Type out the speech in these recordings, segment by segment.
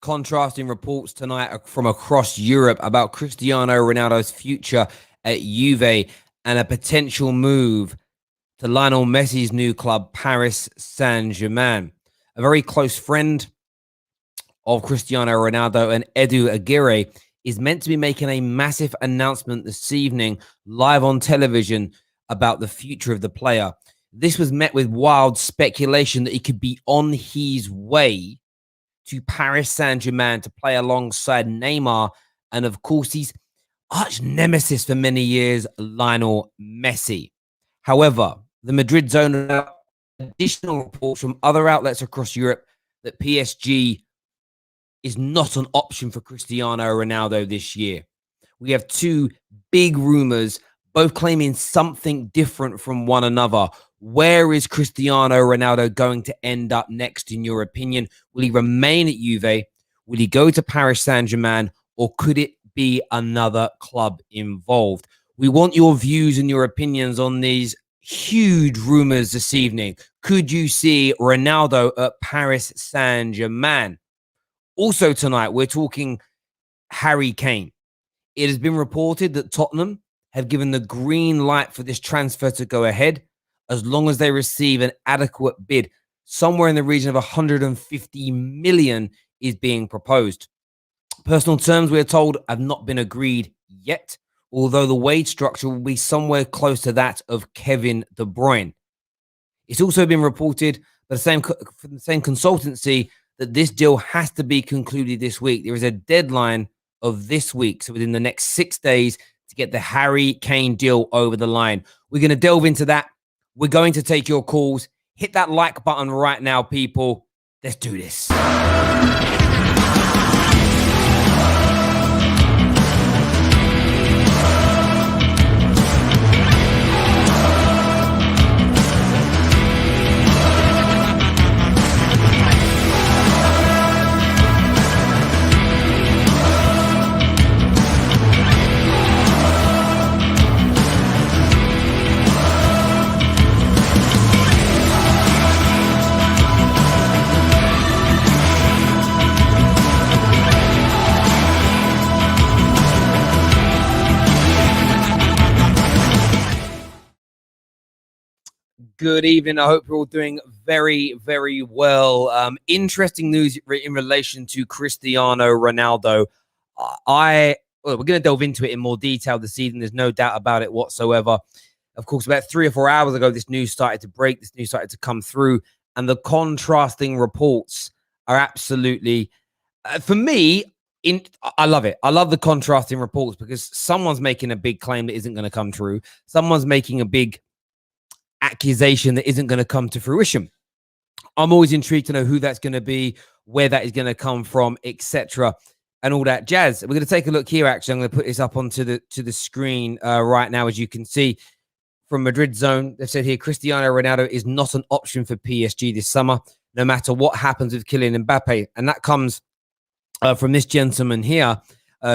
Contrasting reports tonight from across Europe about Cristiano Ronaldo's future at Juve and a potential move to Lionel Messi's new club, Paris Saint-Germain. A very close friend of Cristiano Ronaldo and Edu Aguirre is meant to be making a massive announcement this evening live on television about the future of the player. This was met with wild speculation that he could be on his way to Paris Saint-Germain to play alongside Neymar and, of course, his arch nemesis for many years, Lionel Messi. However, the Madrid zone additional reports from other outlets across Europe that PSG is not an option for Cristiano Ronaldo this year. We have two big rumors, both claiming something different from one another. Where is Cristiano Ronaldo going to end up next, in your opinion? Will he remain at Juve? Will he go to Paris Saint-Germain? Or could it be another club involved? We want your views and your opinions on these huge rumors this evening. Could you see Ronaldo at Paris Saint-Germain? Also tonight, we're talking Harry Kane. It has been reported that Tottenham have given the green light for this transfer to go ahead, as long as they receive an adequate bid. Somewhere in the region of 150 million is being proposed. Personal terms, we are told, have not been agreed yet, although the wage structure will be somewhere close to that of Kevin De Bruyne. It's also been reported by from the same consultancy that this deal has to be concluded this week. There is a deadline of this week, so within the next 6 days, to get the Harry Kane deal over the line. We're going to delve into that. We're going to take your calls. Hit that like button right now, people. Let's do this. Good evening. I hope you're all doing very, very well. Interesting news in relation to Cristiano Ronaldo. We're going to delve into it in more detail this evening. There's no doubt about it whatsoever. Of course, about 3 or 4 hours ago, this news started to break. This news started to come through. And the contrasting reports are absolutely, for me, I love it. I love the contrasting reports because someone's making a big claim that isn't going to come true. Someone's making a big accusation that isn't going to come to fruition. I'm always intrigued to know who that's going to be, where that is going to come from, etc., and all that jazz. We're going to take a look here. Actually, I'm going to put this up onto the screen right now, as you can see from Madrid zone. They've said here Cristiano Ronaldo is not an option for PSG this summer, no matter what happens with Kylian Mbappe, and that comes from this gentleman here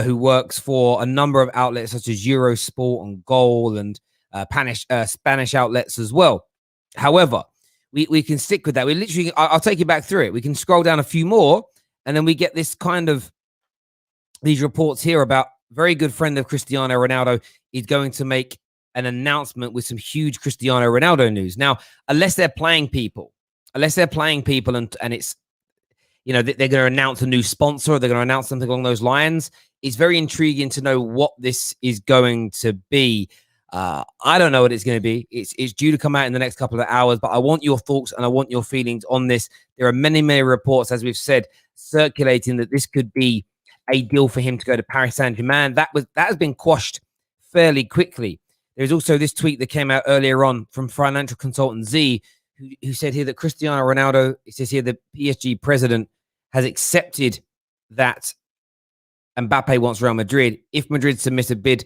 who works for a number of outlets such as Eurosport and Goal and Spanish outlets as well. However, we can stick with that. We literally, I'll take you back through it. We can scroll down a few more, and then we get this kind of these reports here about very good friend of Cristiano Ronaldo is going to make an announcement with some huge Cristiano Ronaldo news. Now, unless they're playing people, and it's, you know, they're going to announce a new sponsor, or they're going to announce something along those lines, it's very intriguing to know what this is going to be. I don't know what it's going to be. It's due to come out in the next couple of hours, but I want your thoughts and I want your feelings on this. There are many, many reports, as we've said, circulating that this could be a deal for him to go to Paris Saint-Germain. That has been quashed fairly quickly. There's also this tweet that came out earlier on from financial consultant Z, who said here that Cristiano Ronaldo, it says here the PSG president has accepted that Mbappe wants Real Madrid. If Madrid submits a bid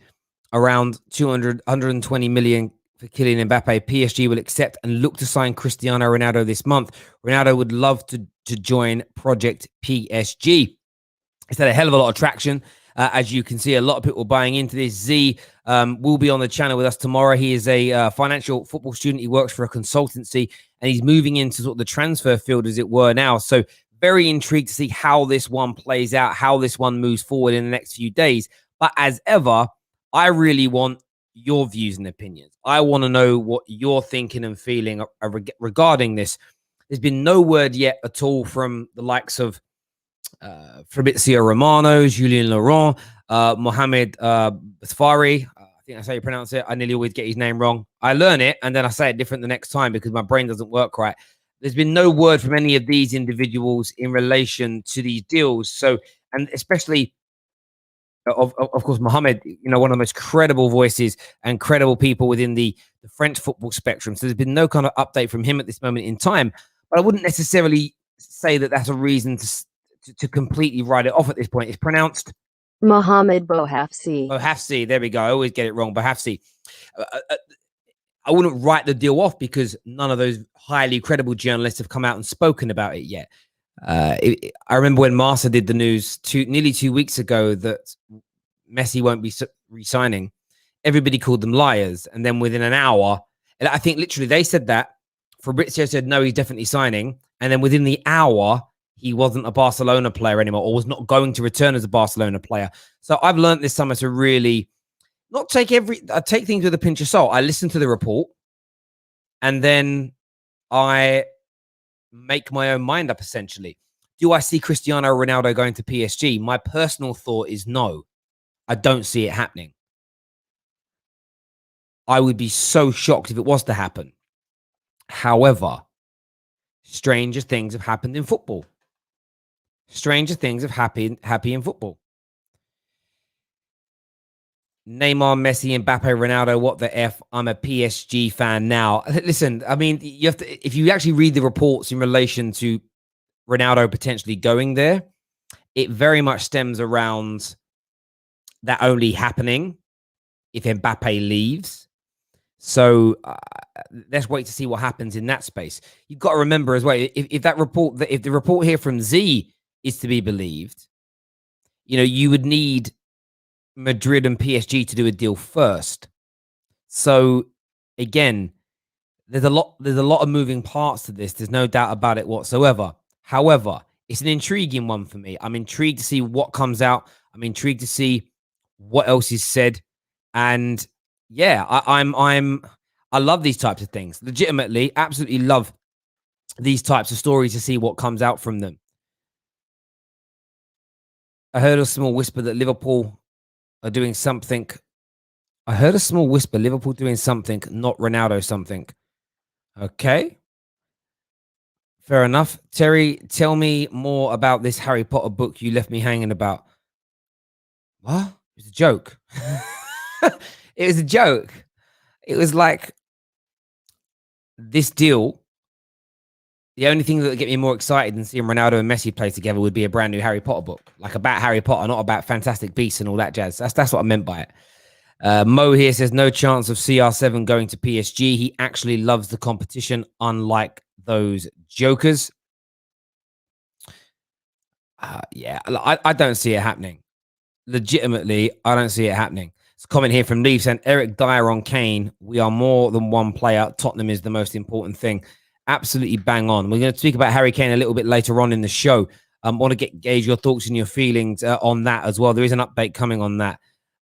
around 120 million for Kylian Mbappe, PSG will accept and look to sign Cristiano Ronaldo this month. Ronaldo would love to join Project PSG. It's had a hell of a lot of traction. As you can see, a lot of people buying into this. Z will be on the channel with us tomorrow. He is a financial football student. He works for a consultancy, and he's moving into sort of the transfer field, as it were, now. So very intrigued to see how this one plays out, how this one moves forward in the next few days. But as ever, I really want your views and opinions. I want to know what you're thinking and feeling regarding this. There's been no word yet at all from the likes of Fabrizio Romano, Julien Laurent, Mohamed Basfari. I think that's how you pronounce it. I nearly always get his name wrong. I learn it and then I say it different the next time because my brain doesn't work right. There's been no word from any of these individuals in relation to these deals. So, and especially, of course, Mohamed, one of the most credible voices and credible people within the French football spectrum. So there's been no kind of update from him at this moment in time. But I wouldn't necessarily say that that's a reason to completely write it off at this point. It's pronounced Mohamed Bouhafsi. Bouhafsi. There we go. I always get it wrong. Bouhafsi. I wouldn't write the deal off because none of those highly credible journalists have come out and spoken about it yet. I remember when Marca did the news nearly 2 weeks ago that Messi won't be re-signing. Everybody called them liars. And then within an hour, and I think literally they said that. Fabrizio said, no, he's definitely signing. And then within the hour, he wasn't a Barcelona player anymore or was not going to return as a Barcelona player. So I've learned this summer to really not take take things with a pinch of salt. I listen to the report and then I make my own mind up, essentially. Do I see Cristiano Ronaldo going to PSG? My personal thought is no. I don't see it happening. I would be so shocked if it was to happen. However, stranger things have happened in football. Stranger things have happened in football. Neymar, Messi, Mbappe, Ronaldo, what the F? I'm a PSG fan now. Listen, I mean, you have to, if you actually read the reports in relation to Ronaldo potentially going there, it very much stems around that only happening if Mbappe leaves. So let's wait to see what happens in that space. You've got to remember as well, if the report here from Z is to be believed, you would need Madrid and PSG to do a deal first. So again, there's a lot of moving parts to this. There's no doubt about it whatsoever. However, it's an intriguing one for me. I'm intrigued to see what comes out. I'm intrigued to see what else is said. And yeah, I love these types of things. Legitimately, absolutely love these types of stories to see what comes out from them. I heard a small whisper that Liverpool are doing something. I heard a small whisper, Liverpool doing something, not Ronaldo something. Okay. Fair enough. Terry, tell me more about this Harry Potter book you left me hanging about. What? It was a joke. It was a joke. It was like this deal. The only thing that would get me more excited than seeing Ronaldo and Messi play together would be a brand new Harry Potter book, like about Harry Potter, not about Fantastic Beasts and all that jazz. That's what I meant by it. Mo here says no chance of CR7 going to PSG. He actually loves the competition, unlike those jokers. Yeah, I don't see it happening. Legitimately, I don't see it happening. It's a comment here from Leaf saying Eric Dyer on Kane. We are more than one player. Tottenham is the most important thing. Absolutely bang on. We're going to speak about Harry Kane a little bit later on in the show. I want to gauge your thoughts and your feelings on that as well. There is an update coming on that.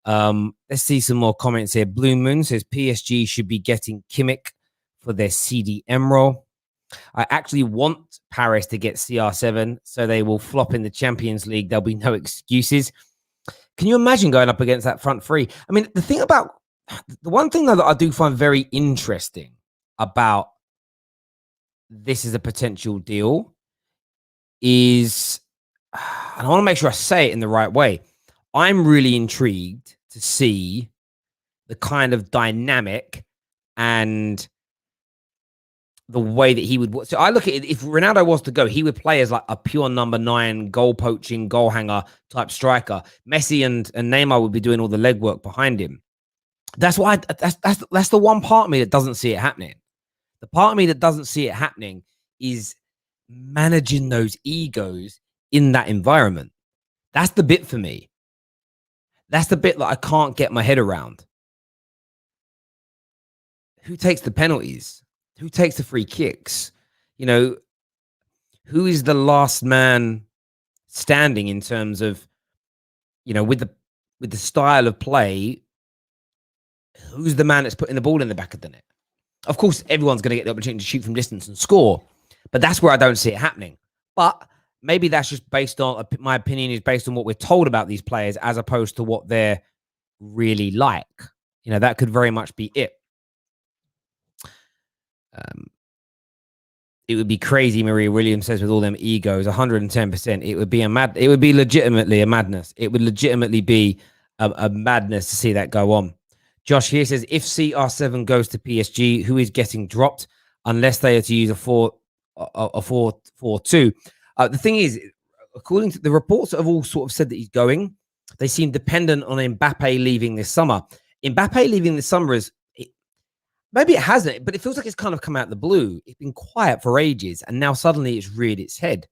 Let's see some more comments here. Blue Moon says PSG should be getting Kimmich for their CDM role. I actually want Paris to get CR7 so they will flop in the Champions League. There'll be no excuses. Can you imagine going up against that front three? I mean, the one thing that I do find very interesting about this is a potential deal is, and I want to make sure I say it in the right way. I'm really intrigued to see the kind of dynamic and the way that he would. So I look at it, if Ronaldo was to go, he would play as like a pure number 9, goal poaching, goal hanger type striker. Messi and Neymar would be doing all the legwork behind him. That's why that's the one part of me that doesn't see it happening. The part of me that doesn't see it happening is managing those egos in that environment. That's the bit for me. That's the bit that I can't get my head around. Who takes the penalties? Who takes the free kicks? who is the last man standing in terms of, with the style of play? Who's the man that's putting the ball in the back of the net? Of course, everyone's going to get the opportunity to shoot from distance and score, but that's where I don't see it happening. But maybe that's just based on, my opinion is based on what we're told about these players as opposed to what they're really like. That could very much be it. It would be crazy, Maria Williams says, with all them egos, 110%. It would be it would be legitimately a madness. It would legitimately be a madness to see that go on. Josh here says, if CR7 goes to PSG, who is getting dropped unless they are to use a 4-4-2? The thing is, according to the reports that have all sort of said that he's going, they seem dependent on Mbappe leaving this summer. Mbappe leaving this summer maybe it hasn't, but it feels like it's kind of come out of the blue. It's been quiet for ages, and now suddenly it's reared its head.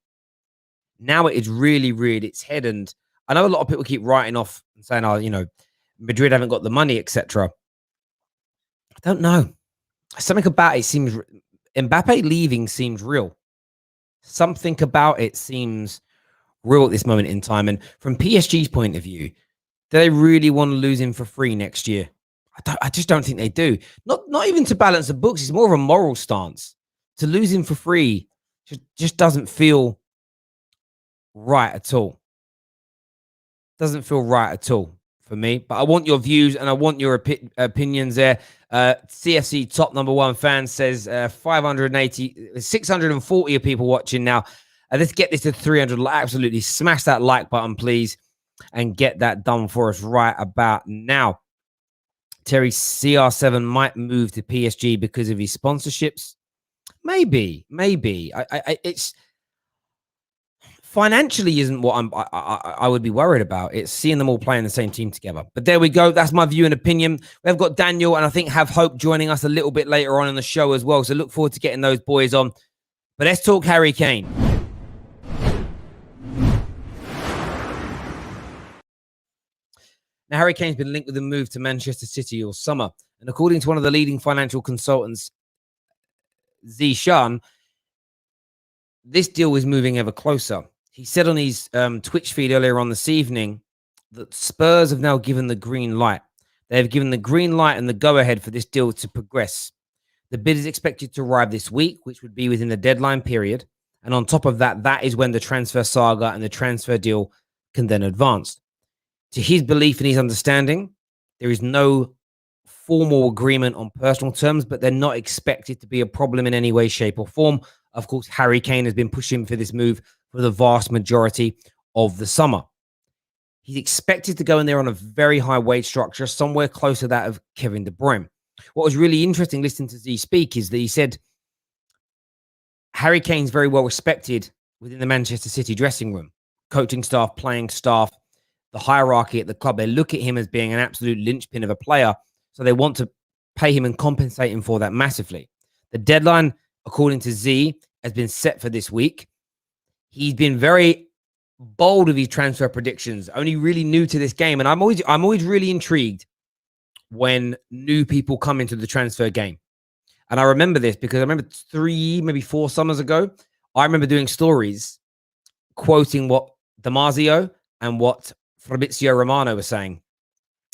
Now it is really reared its head, and I know a lot of people keep writing off and saying, Madrid haven't got the money, etc. I don't know. Something about it seems... Mbappe leaving seems real. Something about it seems real at this moment in time. And from PSG's point of view, do they really want to lose him for free next year? I just don't think they do. Not even to balance the books. It's more of a moral stance. To lose him for free just doesn't feel right at all. Doesn't feel right at all for me. But I want your views and I want your opinions there. CFC top #1 fan says 640 of people watching now. Let's get this to 300. Absolutely smash that like button, please, and get that done for us right about now. Terry, CR7 might move to PSG because of his sponsorships. Maybe. It's financially isn't what I would be worried about. It's seeing them all playing the same team together. But there we go. That's my view and opinion. We've got Daniel and I think Have Hope joining us a little bit later on in the show as well. So look forward to getting those boys on. But let's talk Harry Kane. Now, Harry Kane's been linked with a move to Manchester City all summer. And according to one of the leading financial consultants, Zishan, this deal is moving ever closer. He said on his Twitch feed earlier on this evening that Spurs have now given the green light. They have given the green light and the go-ahead for this deal to progress. The bid is expected to arrive this week, which would be within the deadline period. And on top of that, that is when the transfer saga and the transfer deal can then advance. To his belief and his understanding, there is no formal agreement on personal terms, but they're not expected to be a problem in any way, shape, or form. Of course, Harry Kane has been pushing for this move for the vast majority of the summer. He's expected to go in there on a very high wage structure, somewhere close to that of Kevin De Bruyne. What was really interesting listening to Z speak is that he said Harry Kane's very well respected within the Manchester City dressing room, coaching staff, playing staff, the hierarchy at the club. They look at him as being an absolute linchpin of a player, so they want to pay him and compensate him for that massively. The deadline, according to Z, has been set for this week. He's been very bold with his transfer predictions, only really new to this game, and I'm always really intrigued when new people come into the transfer game. And I remember this because I remember 3, maybe 4 summers ago, I remember doing stories quoting what Damasio and what Fabrizio Romano was saying.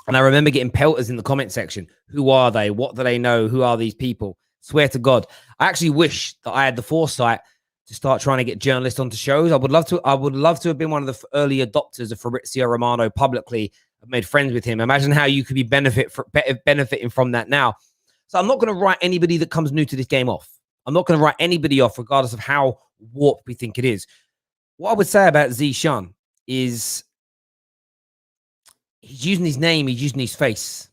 And I remember getting pelters in the comment section. Who are they? What do they know? Who are these people? Swear to God. I actually wish that I had the foresight to start trying to get journalists onto shows. I would love to have been one of the early adopters of Fabrizio Romano publicly. I've made friends with him. Imagine how you could be benefiting from that now. So I'm not going to write anybody that comes new to this game off. I'm not going to write anybody off regardless of how warped we think it is. What I would say about Zishan is he's using his name, he's using his face.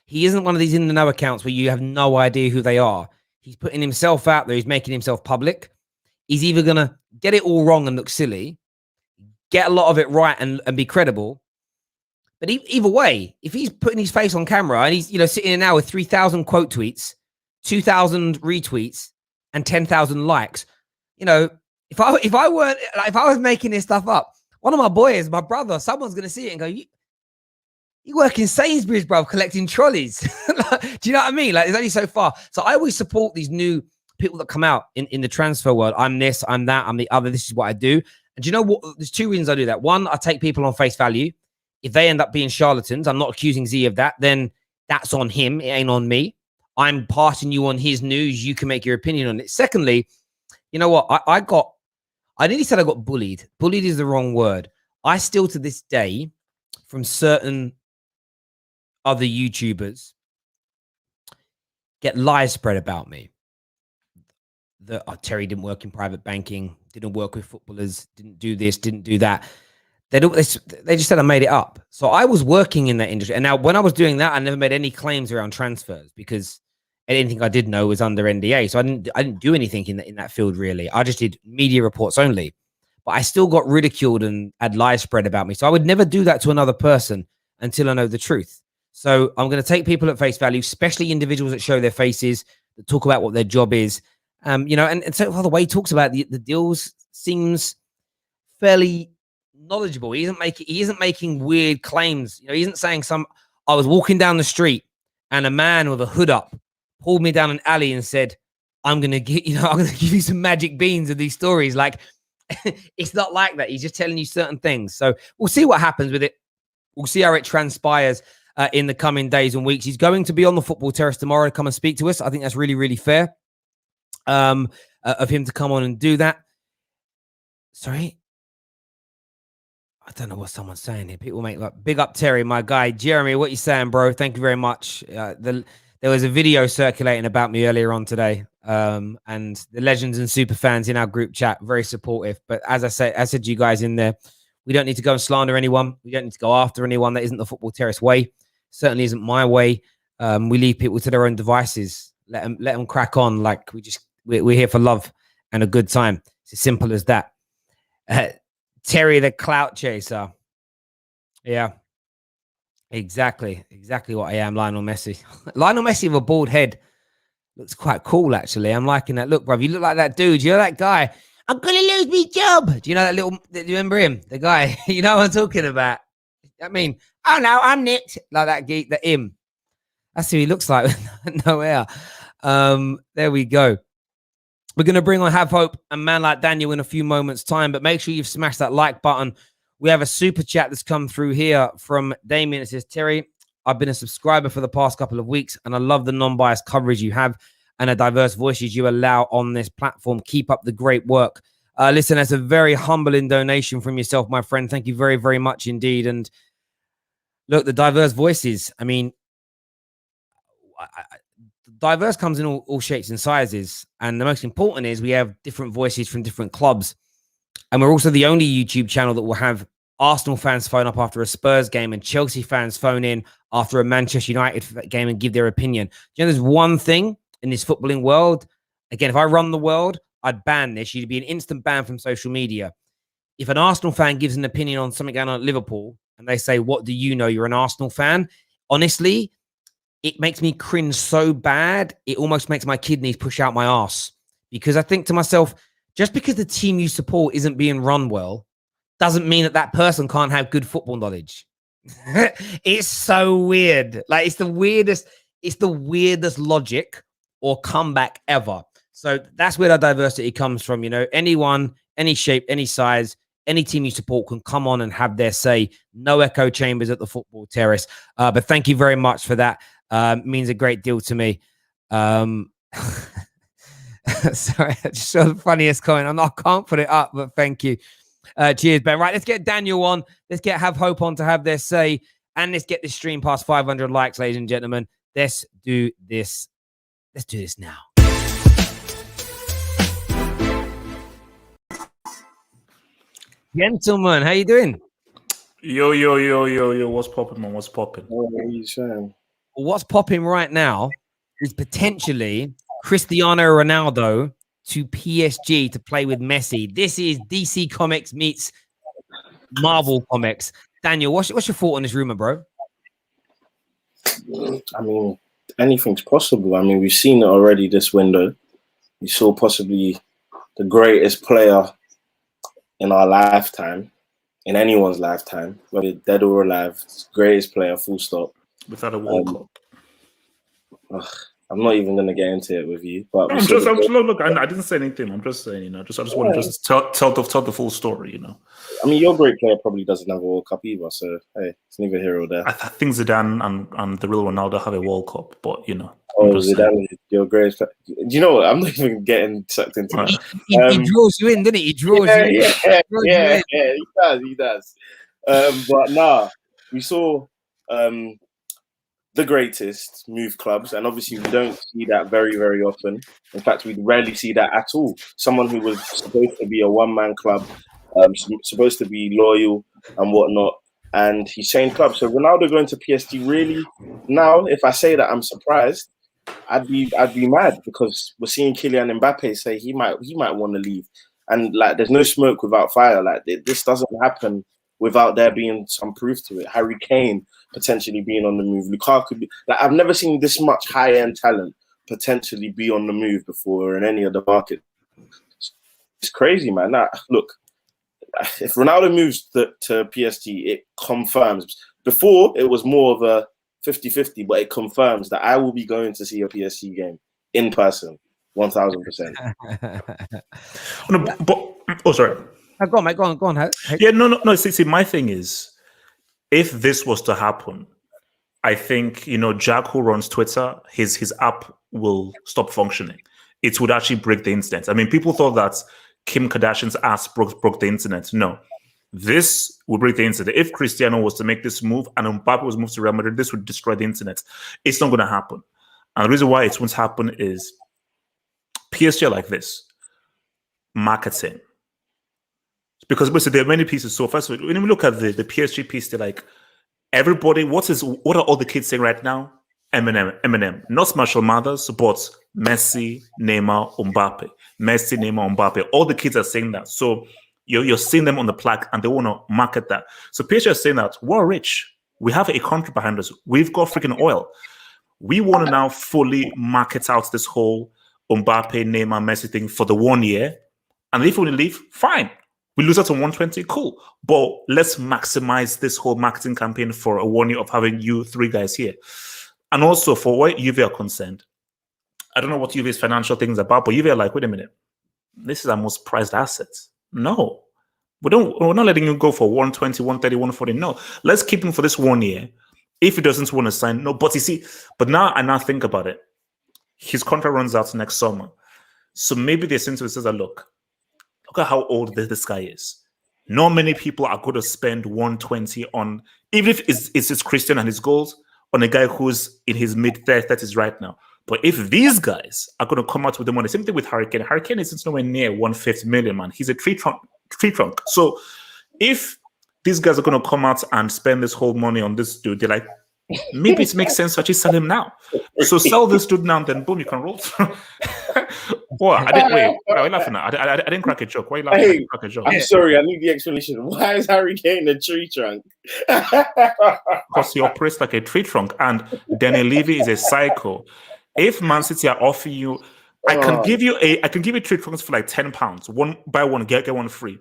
He isn't one of these in-the-know accounts where you have no idea who they are. He's putting himself out there. He's making himself public. He's either going to get it all wrong and look silly, get a lot of it right and be credible. But either way, if he's putting his face on camera and he's sitting in now with 3,000 quote tweets, 2,000 retweets, and 10,000 likes, if I was making this stuff up, one of my boys, my brother, someone's going to see it and go, you work in Sainsbury's, bro, collecting trolleys. Do you know what I mean? Like, it's only so far. So I always support these new people that come out in the transfer world. I'm this, I'm that, I'm the other. This is what I do. And do you know what? There's two reasons I do that. One, I take people on face value. If they end up being charlatans, I'm not accusing Z of that. Then that's on him. It ain't on me. I'm passing you on his news. You can make your opinion on it. Secondly, you know what? I nearly said I got bullied. Bullied is the wrong word. I still, to this day, from certain other YouTubers, get lies spread about me. That Terry didn't work in private banking, didn't work with footballers, didn't do this, didn't do that. They just said I made it up. So I was working in that industry. And now when I was doing that, I never made any claims around transfers because anything I did know was under NDA. So I didn't do anything in that field, really. I just did media reports only. But I still got ridiculed and had lies spread about me. So I would never do that to another person until I know the truth. So I'm going to take people at face value, especially individuals that show their faces, that talk about what their job is. You know, and so the way he talks about the deals seems fairly knowledgeable. He isn't making weird claims. You know, he isn't saying I was walking down the street and a man with a hood up pulled me down an alley and said, I'm gonna give you some magic beans of these stories. Like, it's not like that. He's just telling you certain things. So we'll see what happens with it. We'll see how it transpires in the coming days and weeks. He's going to be on the Football Terrace tomorrow to come and speak to us. I think that's really, really fair of him to come on and do that. Sorry. I don't know what someone's saying here. People make like big up Terry, my guy. Jeremy, what you saying, bro? Thank you very much. There was a video circulating about me earlier on today. And the legends and super fans in our group chat, very supportive. But as I said to you guys in there, we don't need to go and slander anyone. We don't need to go after anyone. That isn't the Football Terrace way. Certainly isn't my way. We leave people to their own devices. Let them crack on. Like we're here for love and a good time. It's as simple as that. Terry, the clout chaser. Yeah, exactly what I am. Lionel Messi. Lionel Messi with a bald head looks quite cool, actually. I'm liking that look, bro. You look like that dude. You know that guy? I'm gonna lose my job. Do you know that little? Do you remember him? The guy. You know what I'm talking about? I mean, oh no, I'm nicked like that geek. That him. That's who he looks like. No hair. There we go. We're going to bring on Have Hope and Man Like Daniel in a few moments' time, but make sure you've smashed that like button. We have a super chat that's come through here from Damien. It says, Terry, I've been a subscriber for the past couple of weeks, and I love the non-biased coverage you have and the diverse voices you allow on this platform. Keep up the great work. Listen, that's a very humbling donation from yourself, my friend. Thank you very, very much indeed. And look, the diverse voices, I mean, diverse comes in all shapes and sizes, and the most important is we have different voices from different clubs, and we're also the only YouTube channel that will have Arsenal fans phone up after a Spurs game and Chelsea fans phone in after a Manchester United game and give their opinion. You know, there's one thing in this footballing world. Again, if I run the world, I'd ban this. You'd be an instant ban from social media. If an Arsenal fan gives an opinion on something going on at Liverpool and they say, what do you know? You're an Arsenal fan. Honestly, it makes me cringe so bad, it almost makes my kidneys push out my ass. Because I think to myself, just because the team you support isn't being run well, doesn't mean that person can't have good football knowledge. It's so weird. Like, it's the weirdest logic or comeback ever. So that's where the diversity comes from. You know, anyone, any shape, any size, any team you support can come on and have their say. No echo chambers at the Football Terrace. But thank you very much for that. Means a great deal to me. Sorry, I just saw the funniest comment. I can't put it up, but thank you. Cheers, Ben. Right, let's get Daniel on. Let's get Have Hope on to have their say. And let's get this stream past 500 likes, ladies and gentlemen. Let's do this. Let's do this now. Gentlemen, how you doing? Yo. What's popping, man? What's popping? What are you saying? What's popping right now is potentially Cristiano Ronaldo to PSG to play with Messi. This is DC Comics meets Marvel Comics. Daniel, what's your thought on this rumor, bro? I mean, anything's possible. I mean, we've seen it already this window. We saw possibly the greatest player in our lifetime, in anyone's lifetime, whether dead or alive, greatest player, full stop. Without a World Cup. I'm not even going to get into it with you. But I'm just look. I didn't say anything. I'm just saying, I just want to just tell the full story, I mean, your great player probably doesn't have a World Cup either, so hey, it's neither here or there. I think Zidane and the real Ronaldo have a World Cup, but Oh, Zidane, your greatest player. Do you know what? I'm not even getting sucked into that. He draws you in, doesn't he? He draws you in. Yeah, he does. But nah, we saw the greatest move clubs, and obviously we don't see that very, very often. In fact, we rarely see that at all. Someone who was supposed to be a one-man club, supposed to be loyal and whatnot, and he's changed clubs. So Ronaldo going to PSG, really? Now, if I say that I'm surprised, I'd be mad, because we're seeing Kylian Mbappe say he might want to leave, and like there's no smoke without fire. Like this doesn't happen without there being some proof to it. Harry Kane potentially being on the move. Lukaku, like I've never seen this much high-end talent potentially be on the move before in any other market. It's crazy, man. Now, look, if Ronaldo moves to PSG, it confirms. Before, it was more of a 50-50, but it confirms that I will be going to see a PSG game in person, 1,000%. Sorry. Go on, mate. Go on. Hey. Yeah, no. See, my thing is, if this was to happen, I think Jack, who runs Twitter, his app will stop functioning. It would actually break the internet. I mean, people thought that Kim Kardashian's ass broke the internet. No, this would break the internet. If Cristiano was to make this move and Mbappe was moved to Real Madrid, this would destroy the internet. It's not going to happen. And the reason why it won't happen is PSG are like this. Marketing. Because there are many pieces. So first of all, when we look at the PSG piece, they're like, everybody, what are all the kids saying right now? Eminem. Not Marshall Mathers, but Messi, Neymar, Mbappe. Messi, Neymar, Mbappe. All the kids are saying that. So you're seeing them on the plaque and they want to market that. So PSG are saying that we're rich. We have a country behind us. We've got freaking oil. We want to now fully market out this whole Mbappe, Neymar, Messi thing for the 1 year. And if we leave, fine. We lose out on 120, cool. But let's maximize this whole marketing campaign for a 1 year of having you three guys here. And also for what Juve are concerned, I don't know what Juve's financial things about, but Juve are like, wait a minute, this is our most prized asset. No, we're not letting you go for 120, 130, 140. No, let's keep him for this 1 year. If he doesn't want to sign, no. But you see, but now I now think about it. His contract runs out next summer. So maybe the incentive says that, look at how old this guy is. Not many people are going to spend 120 on, even if it's Cristiano and his goals, on a guy who's in his mid-30s right now. But if these guys are going to come out with the money, same thing with Harry Kane. Harry Kane is nowhere near 150 million, man. He's a tree trunk. So if these guys are going to come out and spend this whole money on this dude, they're like, maybe it makes sense to actually sell him now. So sell this dude now, and then boom, you can roll. What? Why are you laughing at? I didn't crack a joke. Why are you laughing? I didn't crack a joke. I'm sorry, I need the explanation. Why is Harry Kane a tree trunk? Because he operates like a tree trunk, and Daniel Levy is a psycho. If Man City are offering you, I can give you tree trunks for like £10. One buy one, get one free.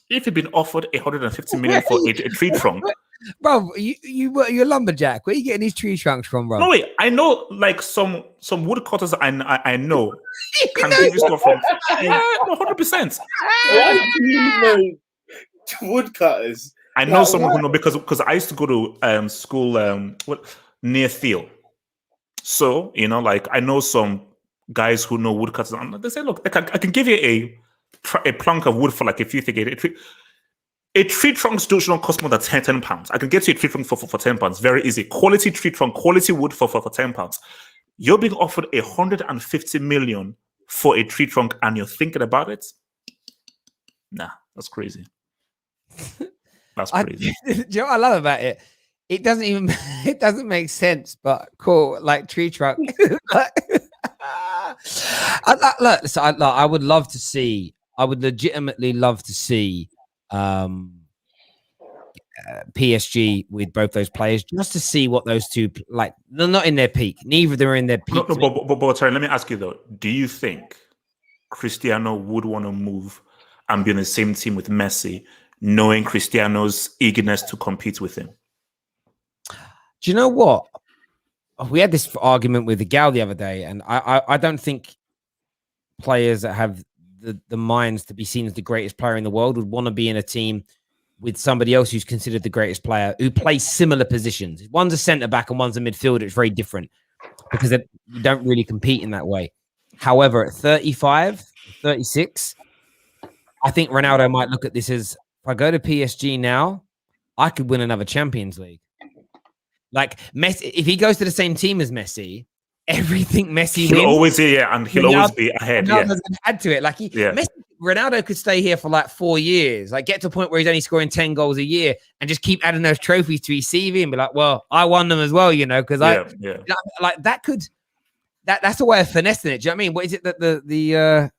If you've been offered 150 million for a tree trunk, bro, you're a lumberjack. Where are you getting these tree trunks from, bro? No, wait. I know, like some woodcutters I know can give you stuff from 100%. Why do you know woodcutters? I know someone who know because I used to go to school near Thiel. So like I know some guys who know woodcutters. And they say, look, I can give you a plank of wood for like a few things. A tree trunk still should not cost more than £10. I can get you a tree trunk for £10. Very easy. Quality tree trunk, quality wood for £10. You're being offered 150 million for a tree trunk and you're thinking about it? Nah, that's crazy. That's crazy. Do you know what I love about it? It doesn't make sense, but cool. Like tree trunk. I would love to see. I would legitimately love to see PSG with both those players, just to see what those two like. They're not in their peak. Neither of them are in their peak. No, but sorry, let me ask you though. Do you think Cristiano would want to move and be on the same team with Messi, knowing Cristiano's eagerness to compete with him? Do you know what? we had this argument with the gal the other day, and I don't think players that have the minds to be seen as the greatest player in the world would want to be in a team with somebody else who's considered the greatest player who plays similar positions. One's a centre back and one's a midfielder. It's very different because you don't really compete in that way. However, at 35, 36, I think Ronaldo might look at this as, if I go to PSG now, I could win another Champions League. Like Messi, if he goes to the same team as Messi, everything Messi he'll wins, always and he'll always be ahead. Ronaldo's gonna add to it. Like Ronaldo could stay here for like 4 years, like get to a point where he's only scoring 10 goals a year and just keep adding those trophies to his CV and be like, well, I won them as well, because like that's a way of finessing it. Do you know what I mean? What is it that the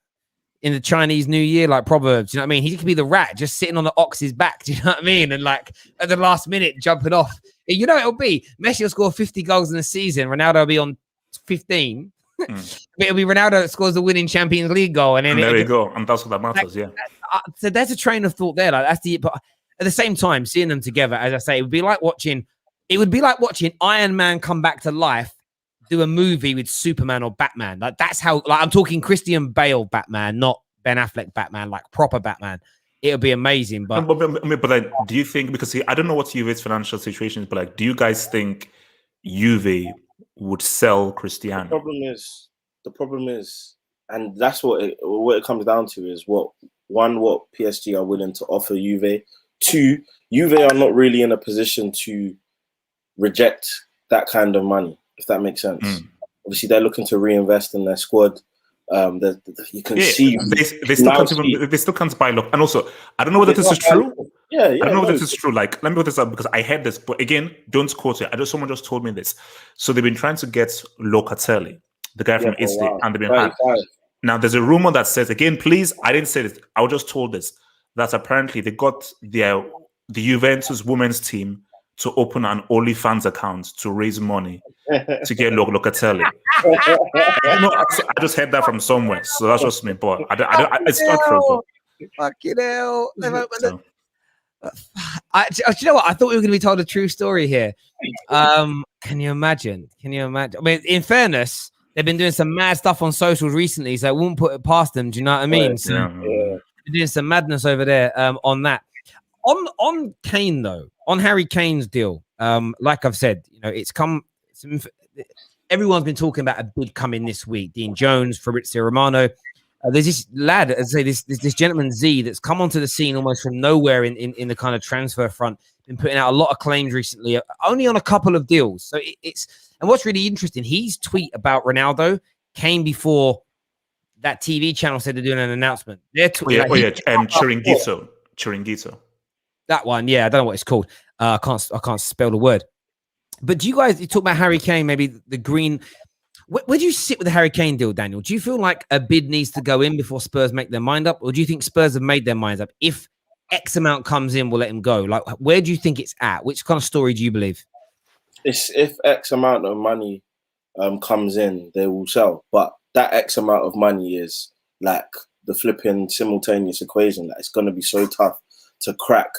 in the Chinese New Year, like proverbs, do you know what I mean? He could be the rat just sitting on the ox's back, do you know what I mean? And like at the last minute jumping off. You know it'll be Messi will score 50 goals in a season, Ronaldo will be on 15. It'll be Ronaldo that scores the winning Champions League goal, and then there we go, and that's what that matters. So there's a train of thought there. Like but at the same time, seeing them together, as I say, it would be like watching Iron Man come back to life, do a movie with Superman or Batman. Like that's how. Like I'm talking Christian Bale Batman, not Ben Affleck Batman, like proper Batman. It'll be amazing. But like, do you think, because I don't know what Juve's financial situation is, but like, do you guys think Juve would sell Cristiano? The problem is, and that's what it comes down to is what PSG are willing to offer Juve. 2, Juve are not really in a position to reject that kind of money, if that makes sense. Obviously, they're looking to reinvest in their squad. You can see they still can't buy look. And also, I don't know whether this is true. I don't know whether this is true. Like, let me put this up because I heard this, but again, don't quote it. Someone just told me this. So they've been trying to get Locatelli, the guy from Italy, and they've been now. There's a rumor that says, again, please, I didn't say this. I was just told this, that apparently they got the Juventus women's team to open an OnlyFans account to raise money to get Locatelli. I just heard that from somewhere, so that's just me. But it's not true. Fucking hell! Do you know what? I thought we were going to be told a true story here. Can you imagine? I mean, in fairness, they've been doing some mad stuff on socials recently, so I wouldn't put it past them. Do you know what I mean? They're doing some madness over there on that. On Kane though, on Harry Kane's deal, like I've said, everyone's been talking about a bid coming this week. Dean Jones, Fabrizio Romano. There's this lad, as I say, this gentleman Z that's come onto the scene almost from nowhere in the kind of transfer front. Been putting out a lot of claims recently, only on a couple of deals. So and what's really interesting, his tweet about Ronaldo came before that TV channel said they're doing an announcement. Chiringuito. That one, yeah, I don't know what it's called. I can't spell the word. But you talk about Harry Kane, maybe the green. Where do you sit with the Harry Kane deal, Daniel? Do you feel like a bid needs to go in before Spurs make their mind up? Or do you think Spurs have made their minds up? If X amount comes in, we'll let him go. Like, where do you think it's at? Which kind of story do you believe? If X amount of money comes in, they will sell. But that X amount of money is like the flipping simultaneous equation. That it's going to be so tough to crack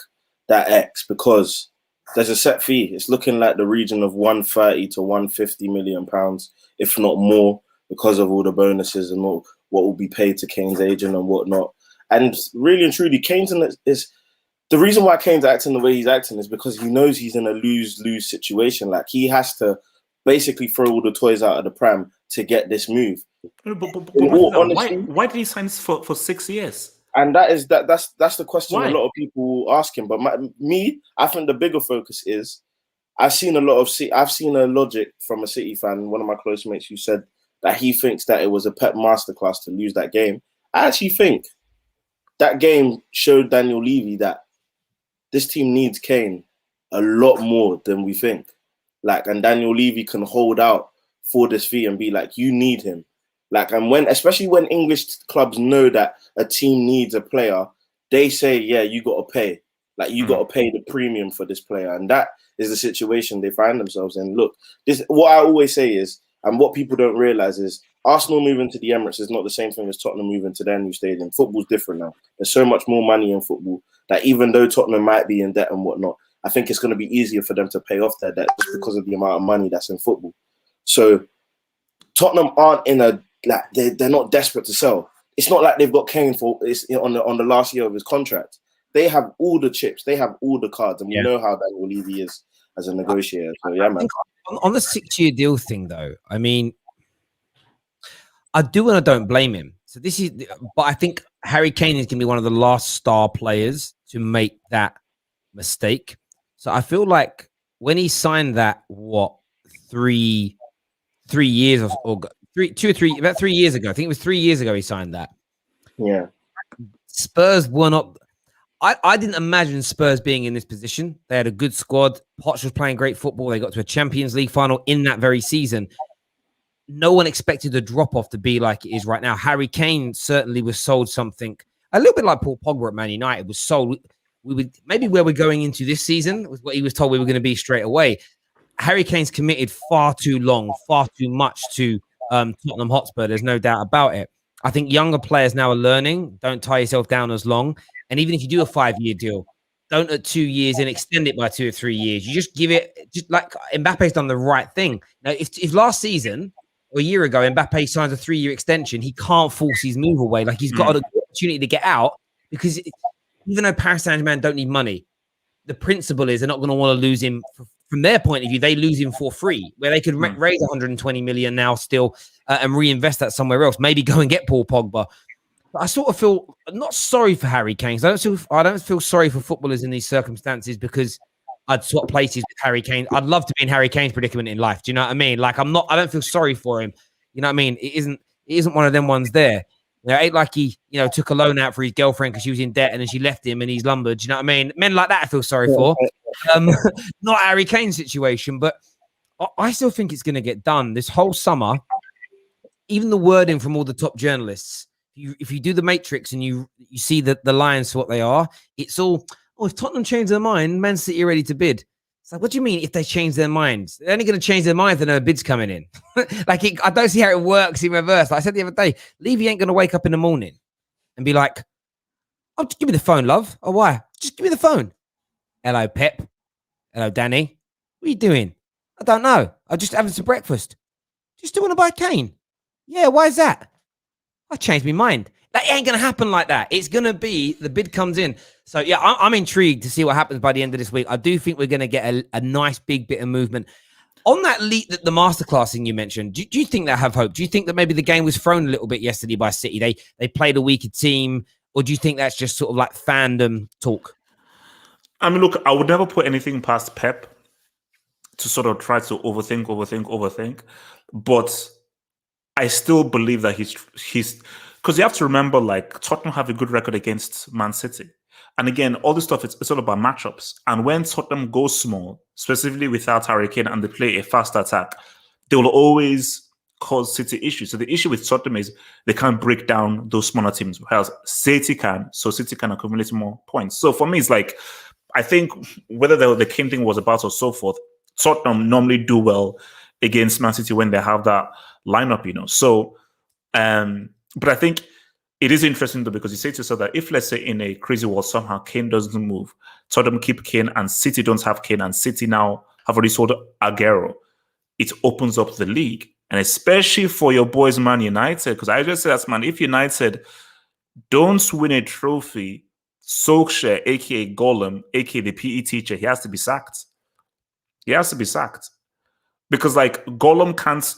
that X because there's a set fee. It's looking like the region of 130 to 150 million pounds, if not more, because of all the bonuses and all what will be paid to Kane's agent and whatnot. And really and truly, is the reason why Kane's acting the way he's acting is because he knows he's in a lose-lose situation. Like he has to basically throw all the toys out of the pram to get this move. Honestly, why did he sign this for 6 years? And that's the question a lot of people asking. But I think the bigger focus is I've seen a logic from a City fan, one of my close mates, who said that he thinks that it was a Pep masterclass to lose that game. I actually think that game showed Daniel Levy that this team needs Kane a lot more than we think. And Daniel Levy can hold out for this fee and be like, you need him. Especially when English clubs know that a team needs a player, they say, yeah, you got to pay. You got to pay the premium for this player. And that is the situation they find themselves in. Look, what I always say is, and what people don't realize is, Arsenal moving to the Emirates is not the same thing as Tottenham moving to their new stadium. Football's different now. There's so much more money in football that even though Tottenham might be in debt and whatnot, I think it's going to be easier for them to pay off their debt just because of the amount of money that's in football. So Tottenham aren't in a like they're not desperate to sell. It's not like they've got Kane for it's on the last year of his contract. They have all the chips, they have all the cards, and we know how Daniel Levy is as a negotiator. So yeah, man. On the 6-year deal thing, though, I mean, I do and I don't blame him. So this is, but I think Harry Kane is going to be one of the last star players to make that mistake. So I feel like when he signed that, what, 3 years or 2 or 3, about 3 years ago, I think it was 3 years ago he signed that. Yeah. Spurs were not, I didn't imagine Spurs being in this position. They had a good squad. Poch was playing great football. They got to a Champions League final in that very season. No one expected the drop-off to be like it is right now. Harry Kane certainly was sold something a little bit like Paul Pogba at Man United was sold. We would maybe where we're going into this season was what he was told we were going to be straight away. Harry Kane's committed far too long, far too much to Tottenham Hotspur. There's no doubt about it. I think younger players now are learning. Don't tie yourself down as long. And even if you do a 5-year deal, don't at 2 years and extend it by 2 or 3 years. You just give it, just like Mbappe's done the right thing. Now, if last season or a year ago, Mbappe signs a 3-year extension, he can't force his move away. Like he's got an opportunity to get out because even though Paris Saint-Germain don't need money, the principle is they're not going to want to lose him. From their point of view, they lose him for free, where they could raise 120 million now still and reinvest that somewhere else. Maybe go and get Paul Pogba. But I sort of feel not sorry for Harry Kane. I don't feel sorry for footballers in these circumstances because I'd swap places with Harry Kane. I'd love to be in Harry Kane's predicament in life. Do you know what I mean? Like I don't feel sorry for him. You know what I mean? It isn't one of them ones there. You know, it ain't like he, took a loan out for his girlfriend because she was in debt and then she left him and he's lumbered. Do you know what I mean? Men like that I feel sorry for. Not Harry Kane's situation, but I still think it's going to get done this whole summer. Even the wording from all the top journalists, if you do the matrix and you see the lines for what they are, it's all, if Tottenham change their mind, Man City are ready to bid. It's like, what do you mean if they change their minds? They're only going to change their minds when a bid's coming in. I don't see how it works in reverse. Like I said the other day, Levy ain't going to wake up in the morning and be like, oh, just give me the phone, love. Oh, why? Just give me the phone. Hello, Pep. Hello, Danny. What are you doing? I don't know. I'm just having some breakfast. Do you still want to buy Kane? Yeah, why is that? I changed my mind. That ain't going to happen like that. It's going to be the bid comes in. So, yeah, I'm intrigued to see what happens by the end of this week. I do think we're going to get a nice big bit of movement. On that the masterclass thing you mentioned, do you think that have hope? Do you think that maybe the game was thrown a little bit yesterday by City? They played a weaker team, or do you think that's just sort of like fandom talk? I mean, look, I would never put anything past Pep to sort of try to overthink. But I still believe that he's because you have to remember, like, Tottenham have a good record against Man City. And again, all this stuff, it's all about matchups. And when Tottenham goes small, specifically without Harry Kane, and they play a fast attack, they will always cause City issues. So the issue with Tottenham is they can't break down those smaller teams. Whereas City can, so City can accumulate more points. So for me, it's like, I think whether the Kane thing was about or so forth, Tottenham normally do well against Man City when they have that lineup, So, but I think it is interesting though, because you say to yourself that if, let's say, in a crazy world somehow Kane doesn't move, Tottenham keep Kane and City don't have Kane, and City now have already sold Aguero, it opens up the league. And especially for your boys Man United, because I just said that, man, if United don't win a trophy, Solskjaer, aka Gollum, aka the PE teacher, he has to be sacked. Because like Gollum can't.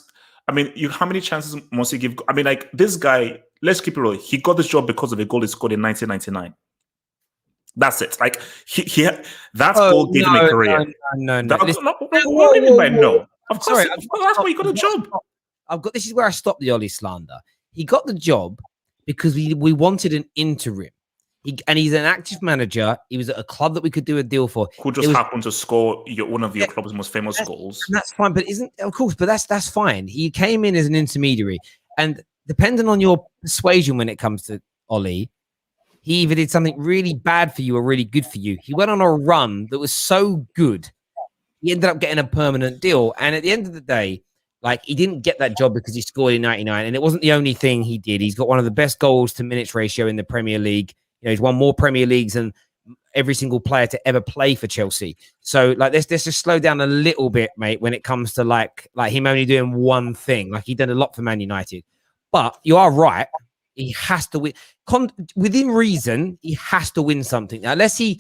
I mean, how many chances must he give? I mean, like this guy. Let's keep it real. He got this job because of a goal he scored in 1999. That's it. Like that goal gave him a career. No. What do you mean by no? Of course, that's why he got a job. This is where I stopped the Ollie slander. He got the job because we wanted an interim. He's an active manager. He was at a club that we could do a deal for. Who just happened to score one of your club's most famous goals. That's fine, but that's fine. He came in as an intermediary, and depending on your persuasion when it comes to Ollie, he either did something really bad for you or really good for you. He went on a run that was so good, he ended up getting a permanent deal. And at the end of the day, like, he didn't get that job because he scored in 99, and it wasn't the only thing he did. He's got one of the best goals to minutes ratio in the Premier League. He's won more Premier Leagues than every single player to ever play for Chelsea. So like, let's just slow down a little bit, mate, when it comes to like him only doing one thing. Like, he done a lot for Man United. But you are right. He has to win. Within reason, he has to win something. Now, if he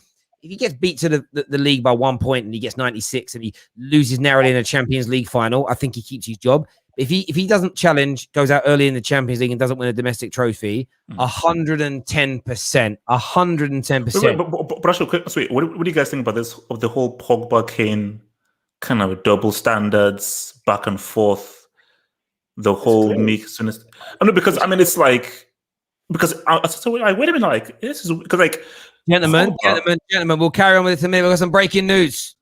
gets beat to the league by 1 point and he gets 96 and he loses narrowly in a Champions League final, I think he keeps his job. If he doesn't challenge, goes out early in the Champions League and doesn't win a domestic trophy, 110%, 110%. But actually, wait, what do you guys think about this, of the whole Pogba Kane kind of double standards, back and forth, the whole mix? I know, because I mean, it's like, because wait a minute, like, this is because like, gentlemen, we'll carry on with this in a minute. We've got some breaking news.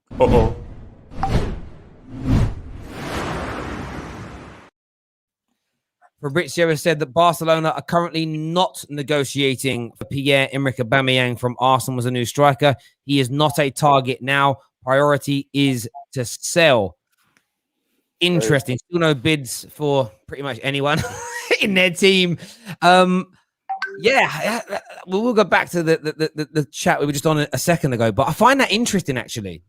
Fabrizio has said that Barcelona are currently not negotiating for Pierre-Emerick Aubameyang from Arsenal as a new striker. He is not a target now. Priority is to sell. Interesting. Still no bids for pretty much anyone in their team. Yeah, we'll go back to the chat we were just on a second ago, but I find that interesting, actually.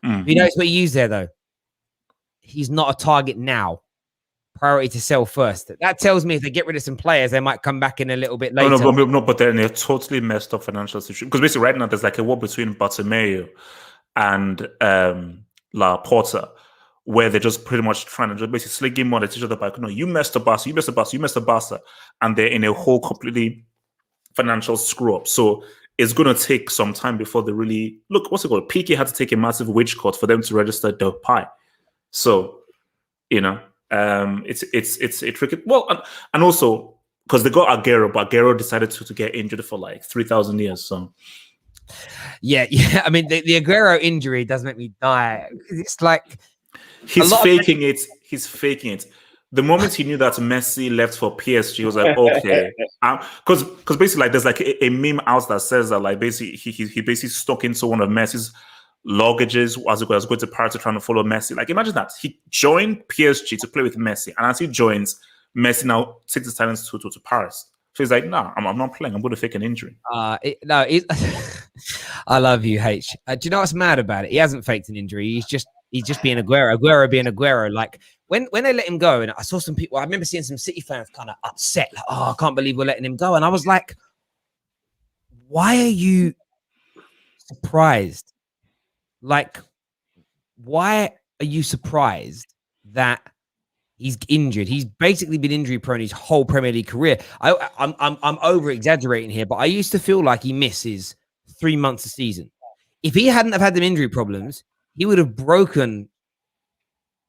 You notice what he used there, though? He's not a target now. Priority to sell first. That tells me if they get rid of some players, they might come back in a little bit later. No, but then they're totally messed up financial situation. Because basically right now there's like a war between Bartomeu and La Porta, where they're just pretty much trying to just basically sling him on each other by, no, you messed up Barca, you messed up Barca, you messed up Barca, and they're in a whole completely financial screw up. So it's going to take some time before they really look. What's it called? Piqué had to take a massive wage cut for them to register the pie. So, you know, it's a tricky. Well, and also because they got Aguero, but Aguero decided to get injured for like 3,000 years. So. Yeah. I mean, the Aguero injury does make me die. It's like he's faking it. He's faking it. The moment he knew that Messi left for PSG, he was like, okay, because basically, like, there's like a meme out that says that, like, basically he basically stuck into one of Messi's luggages as he was going to Paris trying to follow Messi. Like, imagine that he joined PSG to play with Messi, and as he joins, Messi now takes his talents to Paris. So he's like, no, I'm not playing. I'm going to fake an injury. I love you, H. Do you know what's mad about it? He hasn't faked an injury. He's just being Aguero. Aguero being Aguero. Like, when they let him go, and I saw some people, I remember seeing some City fans kind of upset, like, oh, I can't believe we're letting him go. And I was like, why are you surprised? Like, why are you surprised that he's injured? He's basically been injury prone his whole Premier League career. I'm over exaggerating here, but I used to feel like he misses 3 months a season. If he hadn't have had them injury problems, he would have broken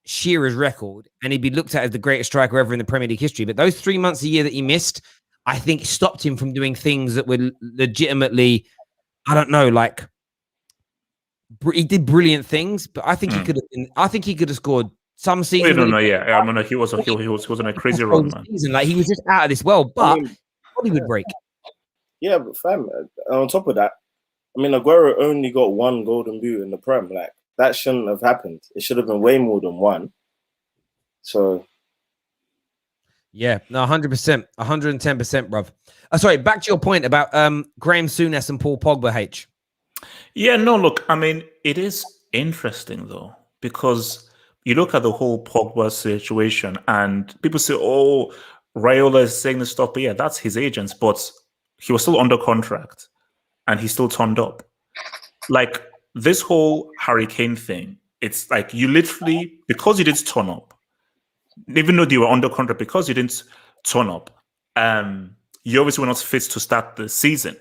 Shearer's record and he'd be looked at as the greatest striker ever in the Premier League history. But those 3 months a year that he missed, I think stopped him from doing things that were legitimately, I don't know, like, he did brilliant things, but I think he could have been, I think he could have scored some season. I mean, he was on a crazy run, man. Season. Like, he was just out of this world, but body would break. Yeah, but fam, on top of that, I mean, Aguero only got 1 golden boot in the Prem. Like, that shouldn't have happened. It should have been way more than 1. So, yeah, no, 100%, 110%, bruv. Sorry, back to your point about Graham Souness and Paul Pogba, H. Yeah, no, look, I mean, it is interesting, though, because you look at the whole Pogba situation and people say, oh, Raiola is saying this stuff, but yeah, that's his agent, but he was still under contract and he still turned up. Like, this whole Harry Kane thing, it's like you literally, because you didn't turn up, even though you were under contract, because you didn't turn up, you obviously were not fit to start the season.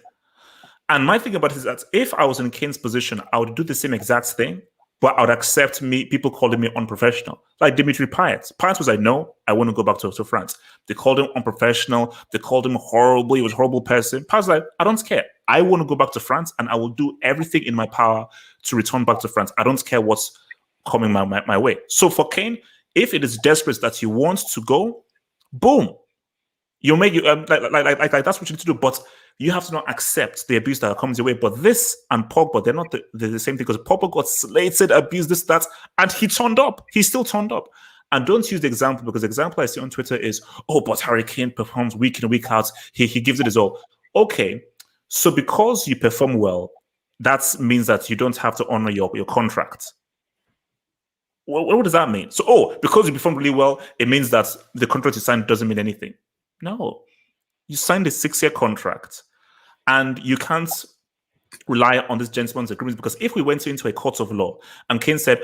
And my thing about it is that if I was in Kane's position, I would do the same exact thing, but I would accept people calling me unprofessional. Like Dimitri Payet. Payet was like, no, I want to go back to France. They called him unprofessional. They called him horrible. He was a horrible person. Payet was like, I don't care. I want to go back to France and I will do everything in my power to return back to France. I don't care what's coming my way. So for Kane, if it is desperate that he wants to go, boom. You make you like that's what you need to do. But you have to not accept the abuse that comes your way. But this and Pogba, they're not the same thing, because Pogba got slated, abused, this, that, and he turned up. He still turned up. And don't use the example, because the example I see on Twitter is, oh, but Harry Kane performs week in, week out. He gives it his all. Okay, so because you perform well, that means that you don't have to honor your contract. What does that mean? So, because you performed really well, it means that the contract you signed doesn't mean anything. No. You signed a 6-year contract, and you can't rely on this gentleman's agreement, because if we went into a court of law and Kane said,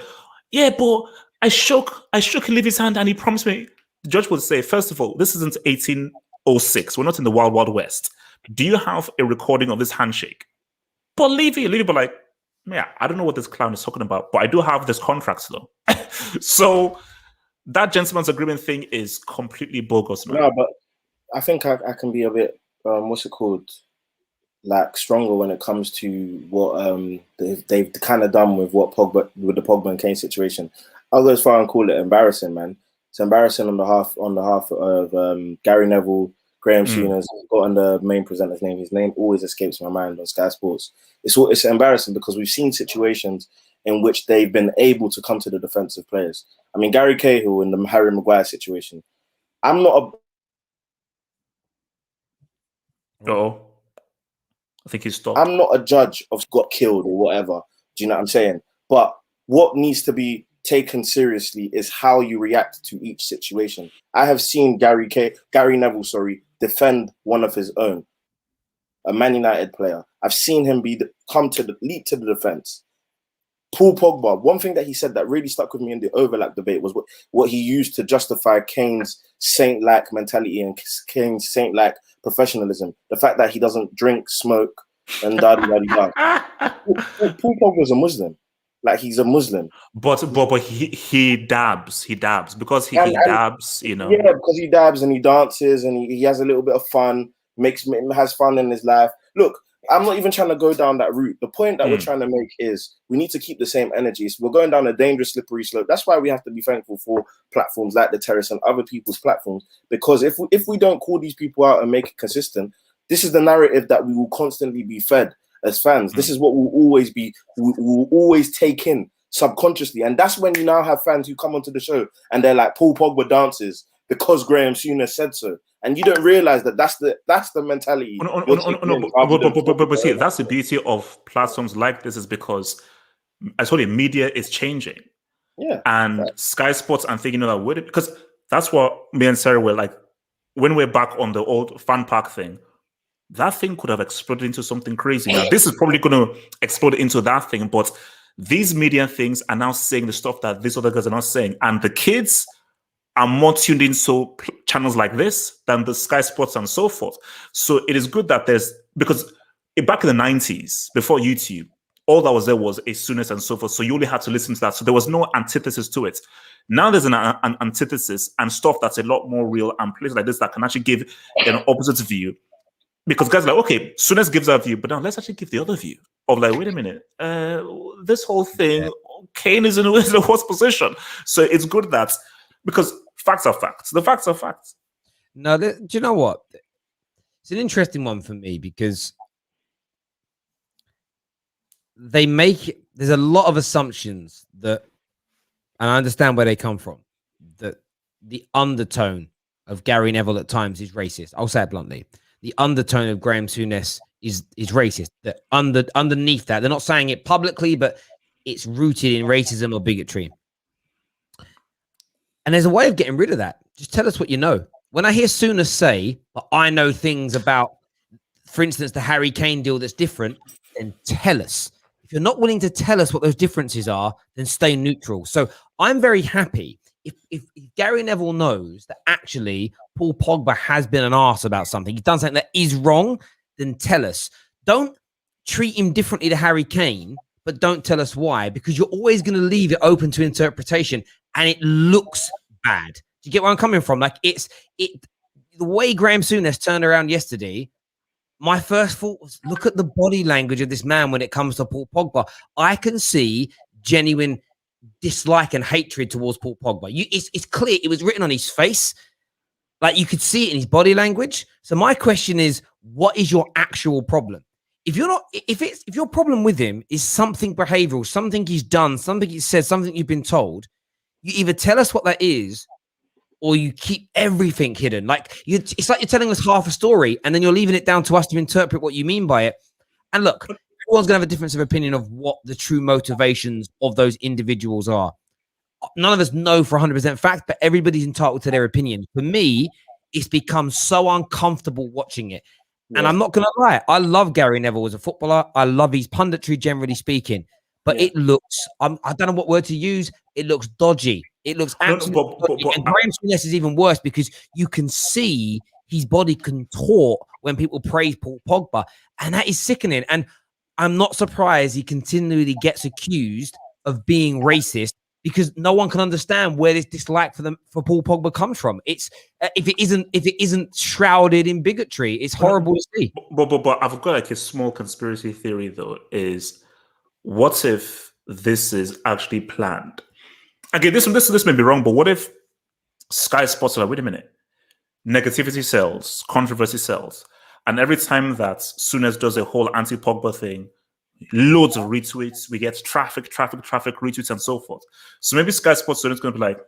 yeah, but I shook Livy's hand and he promised me, the judge would say, first of all, this isn't 1806. We're not in the wild, wild west. Do you have a recording of this handshake? But Levy be like, yeah, I don't know what this clown is talking about, but I do have this contract though. So that gentleman's agreement thing is completely bogus, man. No, but I think I can be a bit, what's it called? Like stronger when it comes to what they've kind of done with the Pogba and Kane situation. I'll go as far and call it embarrassing, man. It's embarrassing on behalf of Gary Neville, Graham Souness. I've forgotten the main presenter's name. His name always escapes my mind on Sky Sports. It's embarrassing because we've seen situations in which they've been able to come to the defensive players. I mean, Gary Cahill in the Harry Maguire situation. I'm not a I think he stopped. I'm not a judge of got killed or whatever. Do you know what I'm saying? But what needs to be taken seriously is how you react to each situation. I have seen Gary Neville, defend one of his own, a Man United player. I've seen him leap to the defense. Paul Pogba, one thing that he said that really stuck with me in the overlap debate was what he used to justify Kane's saint-like mentality and Kane's saint-like professionalism. The fact that he doesn't drink, smoke, and da-da-da-da. Paul Pogba's a Muslim. Like, he's a Muslim. But he dabs. He dabs. Because he dabs, you know. Yeah, because he dabs and he dances and he has a little bit of fun, has fun in his life. Look, I'm not even trying to go down that route. The point that we're trying to make is we need to keep the same energy. So we're going down a dangerous, slippery slope. That's why we have to be thankful for platforms like the Terrace and other people's platforms. Because if we don't call these people out and make it consistent, this is the narrative that we will constantly be fed as fans. This is what we will always take in subconsciously. And that's when you now have fans who come onto the show and they're like, Paul Pogba dances because Graham Souness said so. And you don't realize that that's the mentality. But see, that's the beauty of platforms like this, is because I told you, media is changing. Yeah. And right. Sky Sports, I'm thinking of that, because that's what me and Sarah were like, when we're back on the old fan park thing, that thing could have exploded into something crazy. Now, this is probably going to explode into that thing, but these media things are now saying the stuff that these other guys are not saying. And the kids are more tuned into channels like this than the Sky Sports and so forth. So it is good that because back in the 90s, before YouTube, all that was there was a Souness and so forth. So you only had to listen to that. So there was no antithesis to it. Now there's an antithesis and stuff that's a lot more real, and places like this that can actually give an opposite view. Because guys are like, okay, Souness gives that view, but now let's actually give the other view of like, wait a minute, this whole thing, Kane is in a worse position. So it's good that, because facts are facts. The facts are facts. No, do you know what? It's an interesting one for me because there's a lot of assumptions that, and I understand where they come from, that the undertone of Gary Neville at times is racist. I'll say it bluntly. The undertone of Graham Souness is racist. That underneath that, they're not saying it publicly, but it's rooted in racism or bigotry. And there's a way of getting rid of that. Just tell us what you know. When I hear Souness say, I know things about, for instance, the Harry Kane deal that's different, then tell us. If you're not willing to tell us what those differences are, then stay neutral. So I'm very happy if Gary Neville knows that actually Paul Pogba has been an arse about something, he's done something that is wrong, then tell us. Don't treat him differently to Harry Kane, but don't tell us why, because you're always going to leave it open to interpretation and it looks bad. Do you get where I'm coming from? Like the way Graham Souness turned around yesterday, my first thought was, look at the body language of this man when it comes to Paul Pogba. I can see genuine dislike and hatred towards Paul Pogba. It's clear. It was written on his face. Like, you could see it in his body language. So my question is, what is your actual problem? If your problem with him is something behavioral, something he's done, something he said, something you've been told, you either tell us what that is, or you keep everything hidden. Like, it's like you're telling us half a story and then you're leaving it down to us to interpret what you mean by it. And look, everyone's going to have a difference of opinion of what the true motivations of those individuals are. None of us know for 100% fact, but everybody's entitled to their opinion. For me, it's become so uncomfortable watching it. And I'm not going to lie, I love Gary Neville as a footballer. I love his punditry, generally speaking. But it looks, I don't know what word to use. It looks dodgy. It looks absolutely dodgy. And Graham Souness is even worse because you can see his body contort when people praise Paul Pogba. And that is sickening. And I'm not surprised he continually gets accused of being racist because no one can understand where this dislike for Paul Pogba comes from. It's if it isn't shrouded in bigotry, it's horrible to see. But I've got like a small conspiracy theory though. Is what if this is actually planned? Okay, this may be wrong, but what if Sky Sports are like, wait a minute, negativity sells, controversy sells, and every time that Souness does a whole anti-Pogba thing, loads of retweets, we get traffic, retweets, and so forth. So maybe Sky Sports is going to be like,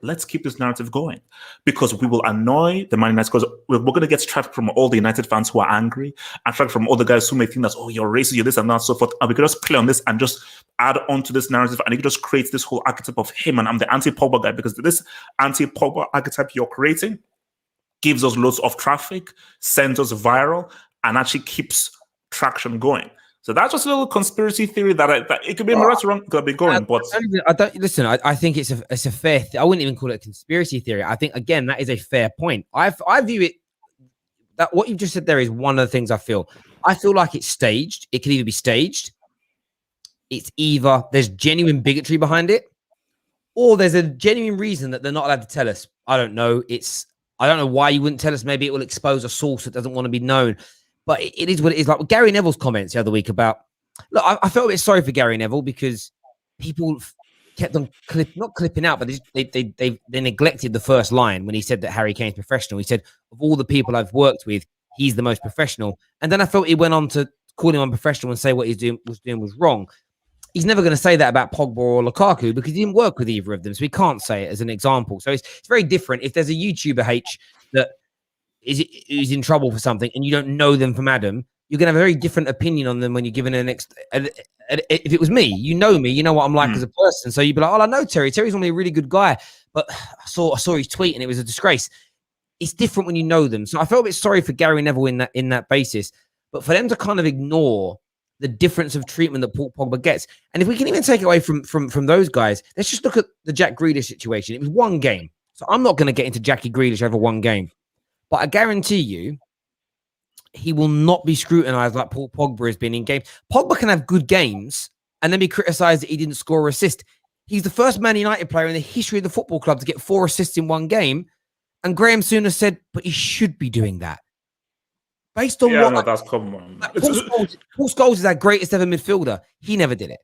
let's keep this narrative going because we will annoy the Man United because we're going to get traffic from all the United fans who are angry and traffic from all the guys who may think that, oh, you're racist, you're this and that, and so forth. And we can just play on this and just add on to this narrative and it just creates this whole archetype of him and I'm the anti-Pogba guy because this anti-Pogba archetype you're creating gives us loads of traffic, sends us viral, and actually keeps traction going. So that's just a little conspiracy theory that it could be right or wrong, could be going. But I don't listen. I think it's a fair. I wouldn't even call it a conspiracy theory. I think again that is a fair point. I view it that what you just said there is one of the things I feel. I feel like it's staged. It could either be staged. It's either there's genuine bigotry behind it, or there's a genuine reason that they're not allowed to tell us. I don't know. I don't know why you wouldn't tell us. Maybe it will expose a source that doesn't want to be known. But it is what it is. Like Gary Neville's comments the other week about, look, I felt a bit sorry for Gary Neville because people kept on not clipping out, but they neglected the first line when he said that Harry Kane's professional. He said, of all the people I've worked with, he's the most professional. And then I felt he went on to call him unprofessional and say what he's doing was wrong. He's never going to say that about Pogba or Lukaku because he didn't work with either of them. So he can't say it as an example. So it's very different. If there's a YouTuber H that is in trouble for something and you don't know them from Adam, you're going to have a very different opinion on them when you're given if it was me, you know what I'm like as a person. So you'd be like, oh, I know Terry. Terry's normally a really good guy, but I saw his tweet and it was a disgrace. It's different when you know them. So I felt a bit sorry for Gary Neville in that basis, but for them to kind of ignore the difference of treatment that Paul Pogba gets. And if we can even take it away from those guys, let's just look at the Jack Grealish situation. It was one game. So I'm not going to get into Jackie Grealish over one game. But I guarantee you, he will not be scrutinized like Paul Pogba has been in games. Pogba can have good games and then be criticized that he didn't score or assist. He's the first Man United player in the history of the football club to get 4 assists in one game. And Graham Souness said, but he should be doing that. Based on what? No, that's common. Paul Scholes is our greatest ever midfielder. He never did it.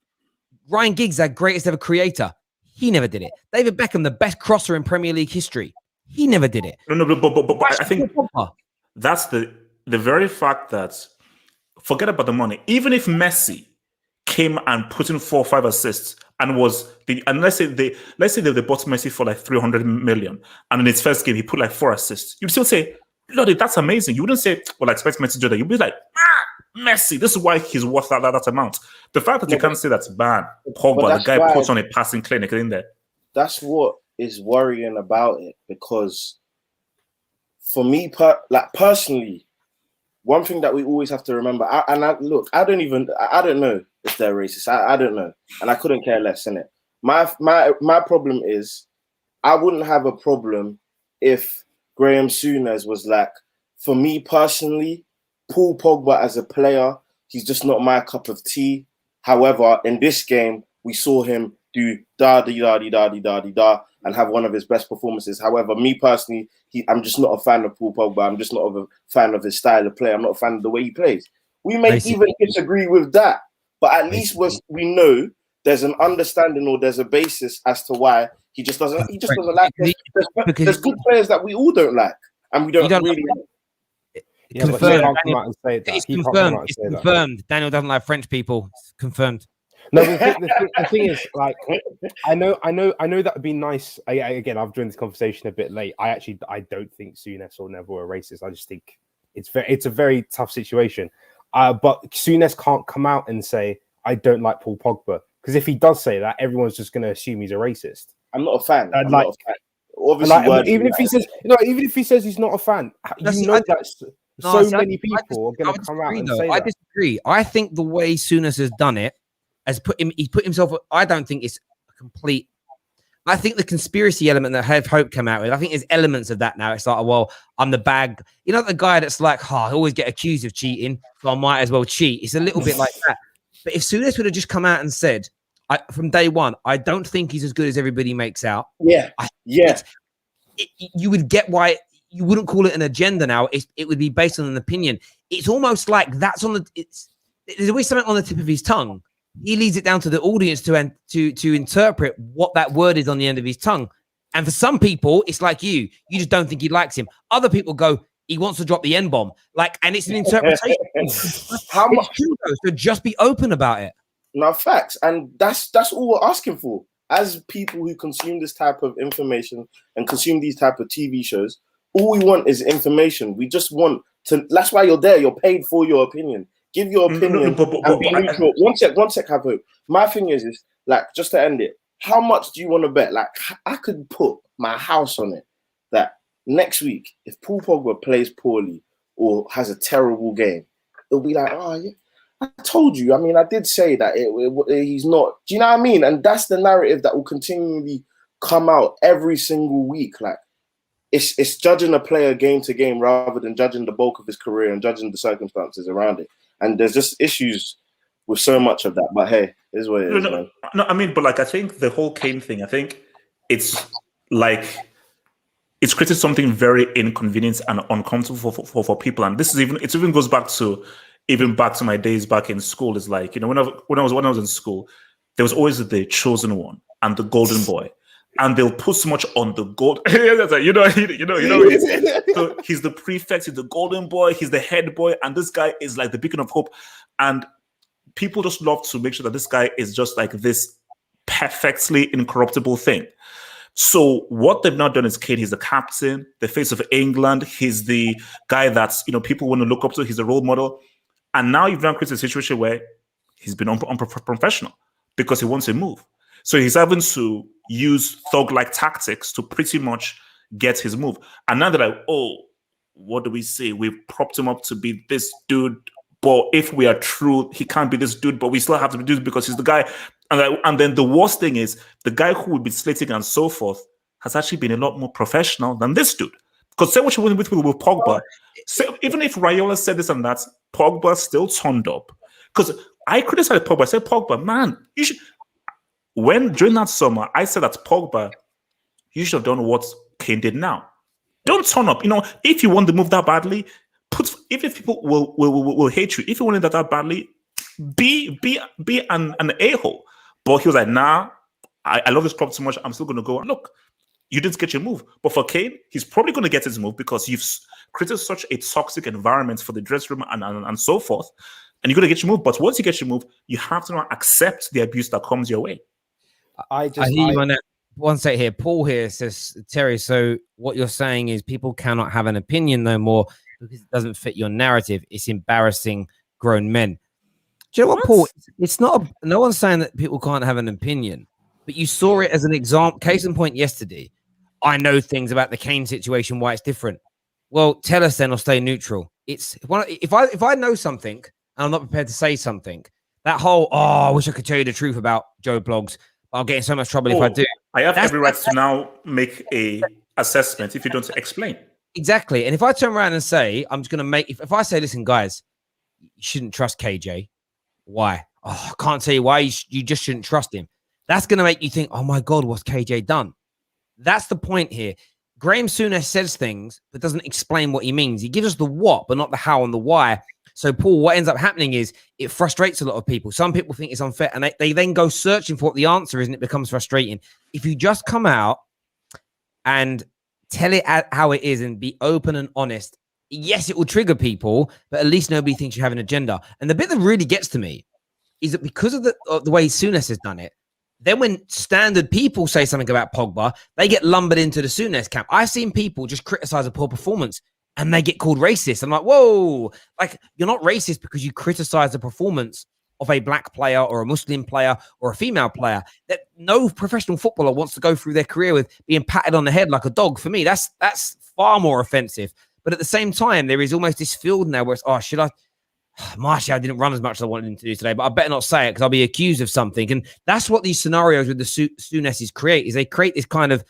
Ryan Giggs, our greatest ever creator. He never did it. David Beckham, the best crosser in Premier League history. He never did it. No, but I think that's the very fact that forget about the money. Even if Messi came and put in 4 or 5 assists and let's say they bought Messi for like 300 million and in his first game he put like 4 assists, you'd still say, Lord, that's amazing. You wouldn't say, well, I expect Messi to do that. You'd be like, Messi, this is why he's worth that amount. The fact that you can't say that's bad, Pogba, the guy puts on a passing clinic in there. That's what is worrying about it, because for me, personally, one thing that we always have to remember, I don't know if they're racist. I don't know, and I couldn't care less, innit? My problem is, I wouldn't have a problem if Graham Souness was like, for me personally, Paul Pogba as a player, he's just not my cup of tea. However, in this game, we saw him do da-di-da-di-da-di-da-di-da and have one of his best performances. However, me personally, I'm just not a fan of Paul Pogba. I'm just not a fan of his style of play. I'm not a fan of the way he plays. We may even disagree with that, but at least we know there's an understanding or there's a basis as to why he just doesn't like it. There's good players that we all don't like, and we don't really like. Yeah, confirmed. It's confirmed. It's confirmed. Daniel doesn't like French people. It's confirmed. No, the thing is, like, I know that would be nice. Again, I've joined this conversation a bit late. I don't think Souness or Neville are racist. I just think it's a very tough situation. But Souness can't come out and say, I don't like Paul Pogba. Because if he does say that, everyone's just going to assume he's a racist. I'm not a fan. And I'm like, not a fan. Obviously, even if he says, even if he says he's not a fan, many people are going to come out and say that. I disagree. I think the way Souness has done it he's put himself. I don't think it's a complete. I think the conspiracy element that Have Hope came out with, I think there's elements of that now. It's like, well, I'm the bag. You know, the guy that's like, I always get accused of cheating, so I might as well cheat. It's a little bit like that. But if Souness would have just come out and said, from day one, I don't think he's as good as everybody makes out. Yeah. You would get why you wouldn't call it an agenda now. It would be based on an opinion. It's almost like that's on the. There's always something on the tip of his tongue. He leaves it down to the audience to interpret what that word is on the end of his tongue. And for some people, it's like you just don't think he likes him. Other people go, he wants to drop the N-bomb. Like, and it's an interpretation. How much? So just be open about it. No, facts. And that's all we're asking for. As people who consume this type of information and consume these type of TV shows, all we want is information. We just want to, that's why you're there. You're paid for your opinion. Give your opinion and be neutral. One sec, have hope. My thing is like, just to end it, how much do you want to bet? Like, I could put my house on it that next week, if Paul Pogba plays poorly or has a terrible game, it'll be like, oh, yeah, I told you. I mean, I did say that he's not. Do you know what I mean? And that's the narrative that will continually come out every single week. Like, it's judging a player game to game rather than judging the bulk of his career and judging the circumstances around it. And there's just issues with so much of that. But hey, it is what it is, man. No, I mean, but like, I think the whole Kane thing, I think it's like, it's created something very inconvenient and uncomfortable for people. And this is it even goes back to my days back in school. Is like, you know, when I was in school, there was always the chosen one and the golden boy. And they'll put so much on the gold. you know. So he's the prefect, he's the golden boy, he's the head boy, and this guy is like the beacon of hope. And people just love to make sure that this guy is just like this perfectly incorruptible thing. So what they've not done is Kane. He's the captain, the face of England. He's the guy that's, you know, people want to look up to. He's a role model. And now you've now created a situation where he's been unprofessional because he wants to move. So he's having to use thug-like tactics to pretty much get his move. And now they're like, oh, what do we say? We've propped him up to be this dude, but if we are true, he can't be this dude, but we still have to be this because he's the guy. And then the worst thing is the guy who would be slating and so forth has actually been a lot more professional than this dude. Because say what you want with Pogba, even if Raiola said this and that, Pogba still turned up. Because I criticized Pogba. I said, Pogba, man, you should... During that summer, I said that Pogba, you should have done what Kane did now. Don't turn up. You know, if you want to move that badly, if people will hate you, if you want it that badly, be an a-hole. But he was like, nah, I love this club so much, I'm still going to go. And look, you didn't get your move. But for Kane, he's probably going to get his move because you've created such a toxic environment for the dressing room and so forth. And you're going to get your move. But once you get your move, you have to not accept the abuse that comes your way. I hear you on that. One sec here. Paul here says, Terry, so what you're saying is people cannot have an opinion no more because it doesn't fit your narrative. It's embarrassing grown men. Do you know what, Paul? It's not. No one's saying that people can't have an opinion, but you saw it as an example. Case in point yesterday. I know things about the Kane situation, why it's different. Well, tell us then or stay neutral. It's if I know something and I'm not prepared to say something, that whole, I wish I could tell you the truth about Joe Blogs. I'll get in so much trouble if I do. I have every right to now make a assessment if you don't explain. Exactly. And if I turn around and say, I'm just going to make, if I say, listen, guys, you shouldn't trust KJ. Why? Oh, I can't tell you why you just shouldn't trust him. That's going to make you think, oh my God, what's KJ done? That's the point here. Graham Souness says things, but doesn't explain what he means. He gives us the what, but not the how and the why. So, Paul, what ends up happening is it frustrates a lot of people. Some people think it's unfair, and they then go searching for what the answer is, and it becomes frustrating. If you just come out and tell it how it is and be open and honest, yes, it will trigger people, but at least nobody thinks you have an agenda. And the bit that really gets to me is that because of the way Souness has done it, then when standard people say something about Pogba, they get lumbered into the Souness camp. I've seen people just criticize a poor performance. and they get called racist. I'm like, whoa, like you're not racist because you criticize the performance of a black player or a Muslim player or a female player. That no professional footballer wants to go through their career with being patted on the head like a dog. For me, that's far more offensive. But at the same time, there is almost this field now where it's, oh, should I? Martial didn't run as much as I wanted him to do today, but I better not say it because I'll be accused of something. And that's what these scenarios with the Souness's create, is they create this kind of,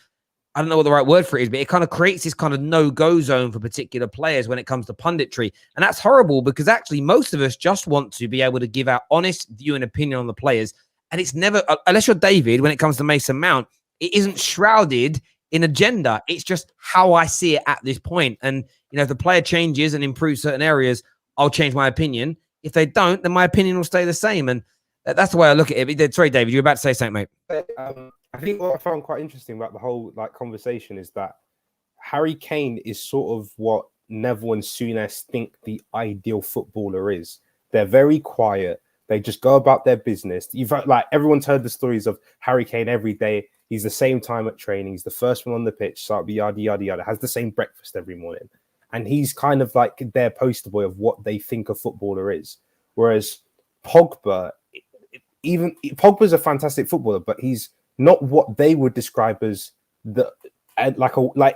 I don't know what the right word for it is, but it kind of creates this kind of no-go zone for particular players when it comes to punditry. And that's horrible because actually most of us just want to be able to give our honest view and opinion on the players. And it's never, unless you're David, when it comes to Mason Mount, it isn't shrouded in agenda. It's just how I see it at this point. And, you know, if the player changes and improves certain areas, I'll change my opinion. If they don't, then my opinion will stay the same. And that's the way I look at it. Sorry, David, you were about to say something, mate. I think what I found quite interesting about the whole conversation is that Harry Kane is sort of what Neville and Souness think the ideal footballer is. They're very quiet. They just go about their business. Everyone's heard the stories of Harry Kane every day. He's the same time at training. He's the first one on the pitch. So yada yada yada. Has the same breakfast every morning, and he's kind of like their poster boy of what they think a footballer is. Whereas Pogba, Pogba's a fantastic footballer, but he's not what they would describe as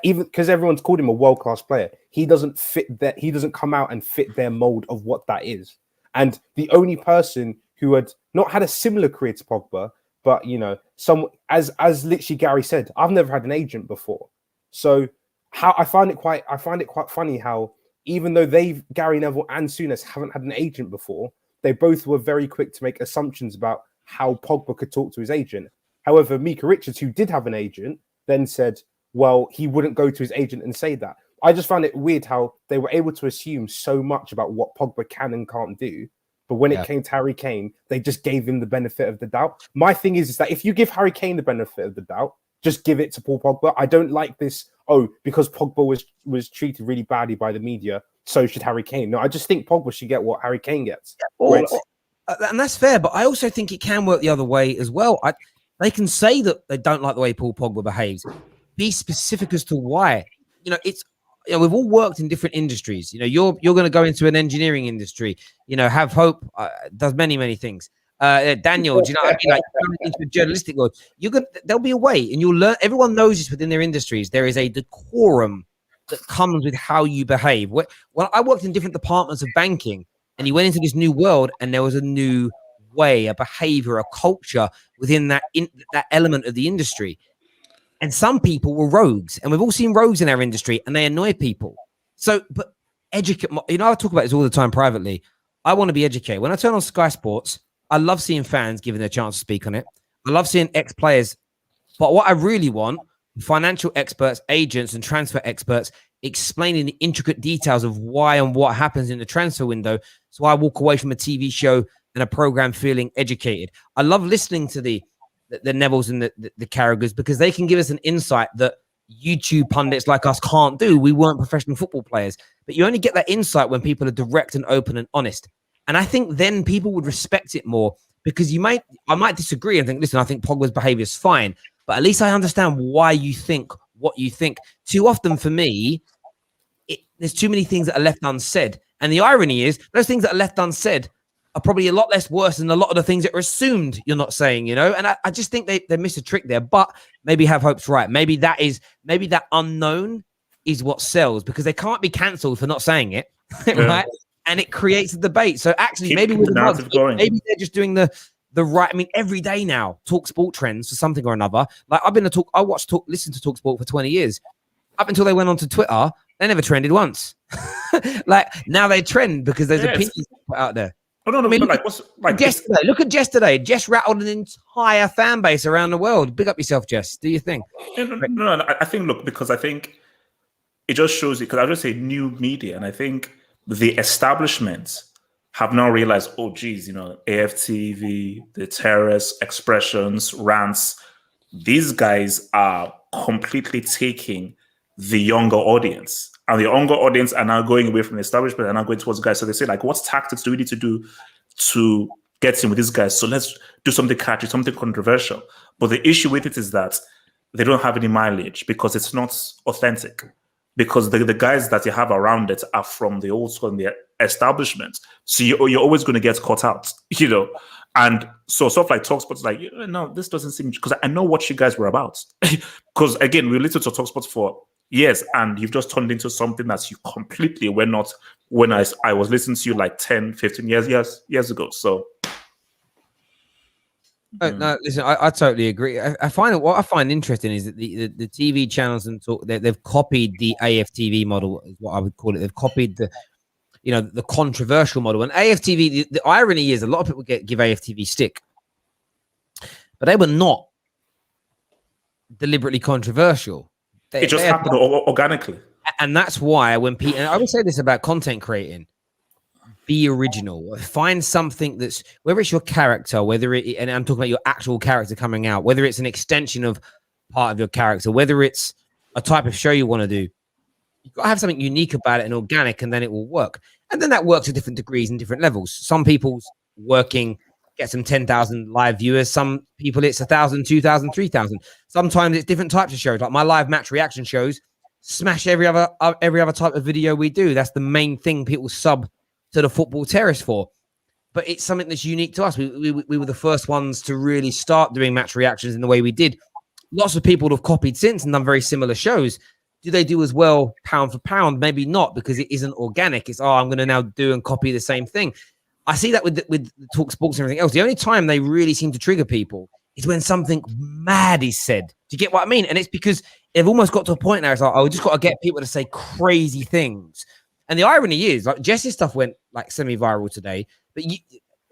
even because everyone's called him a world-class player. He doesn't fit that. He doesn't come out and fit their mold of what that is. And the only person who had not had a similar career to Pogba, but as literally Gary said, I've never had an agent before. So I find it quite funny how even though Gary Neville and Souness haven't had an agent before, they both were very quick to make assumptions about how Pogba could talk to his agent. However, Mika Richards, who did have an agent, then said, well, he wouldn't go to his agent and say that. I just found it weird how they were able to assume so much about what Pogba can and can't do. But when it came to Harry Kane, they just gave him the benefit of the doubt. My thing is that if you give Harry Kane the benefit of the doubt, just give it to Paul Pogba. I don't like this, because Pogba was treated really badly by the media, so should Harry Kane. No, I just think Pogba should get what Harry Kane gets. And that's fair, but I also think it can work the other way as well. They can say that they don't like the way Paul Pogba behaves. Be specific as to why. We've all worked in different industries. You're going to go into an engineering industry. Have Hope does many things. Daniel, do you know what I mean? Like into a journalistic world, there'll be a way, and you'll learn. Everyone knows this within their industries. There is a decorum that comes with how you behave. When I worked in different departments of banking, and you went into this new world, and there was a new way, a behavior, a culture within that element of the industry. And some people were rogues, and we've all seen rogues in our industry, and they annoy people. So, but educate. I talk about this all the time privately. I want to be educated. When I turn on Sky Sports, I love seeing fans given their chance to speak on it. I love seeing ex-players. But what I really want, financial experts, agents, and transfer experts explaining the intricate details of why and what happens in the transfer window. So I walk away from a TV show and a program feeling educated. I love listening to the Nevilles and the Carragers because they can give us an insight that YouTube pundits like us can't do. We weren't professional football players. But you only get that insight when people are direct and open and honest. And I think then people would respect it more because I might disagree and think, listen, I think Pogba's behavior is fine, but at least I understand why you think what you think. Too often for me, there's too many things that are left unsaid. And the irony is those things that are left unsaid are probably a lot less worse than a lot of the things that are assumed you're not saying, And I just think they miss a trick there, but maybe Have Hope's right. Maybe that unknown is what sells because they can't be cancelled for not saying it, right? And it creates a debate. So actually, maybe they're just doing the right. I mean, every day now, Talk Sport trends for something or another. Like listen to Talk Sport for 20 years. Up until they went onto Twitter, they never trended once. Like now they trend because there's opinions put out there. No. I mean, look at Jess today. Jess rattled an entire fan base around the world. Big up yourself, Jess. Do you think? No. I think because I think it just shows it. Because I just say new media, and I think the establishments have now realized, AFTV, the terrorist expressions, rants, these guys are completely taking the younger audience. And the younger audience are now going away from the establishment and now going towards guys. So they say, like, what tactics do we need to do to get in with these guys? So let's do something catchy, something controversial. But the issue with it is that they don't have any mileage because it's not authentic. because the guys that you have around it are from the old school and the establishment. So you're always going to get caught out, you know. And so stuff like TalkSport, like, no, this doesn't seem, because I know what you guys were about. Because again, we listened to TalkSport for years, and you've just turned into something that you completely were not when I was listening to you like 10, 15 years ago. So no, listen, I totally agree. I find what I find interesting is that the TV channels and they've copied the AFTV model, is what I would call it. They've copied the controversial model. And AFTV, the irony is a lot of people give AFTV stick, but they were not deliberately controversial. It just happened organically. And that's why when people, and I would say this about content creating, be original. Find something that's, whether it's your character, and I'm talking about your actual character coming out, whether it's an extension of part of your character, whether it's a type of show you want to do, you've got to have something unique about it and organic, and then it will work. And then that works at different degrees and different levels. Some people's working gets them 10,000 live viewers. Some people it's 1,000, 2,000, 3,000. Sometimes it's different types of shows. Like my live match reaction shows smash every other type of video we do. That's the main thing people sub to the Football Terrace for. But it's something that's unique to us. We were the first ones to really start doing match reactions in the way we did. Lots of people have copied since and done very similar shows. Do they do as well pound for pound? Maybe not, because it isn't organic. It's, I'm going to now do and copy the same thing. I see that with Talk Sports and everything else. The only time they really seem to trigger people is when something mad is said. Do you get what I mean? And it's because they've almost got to a point now. It's like, we just got to get people to say crazy things. And the irony is, like, Jess's stuff went like semi-viral today, but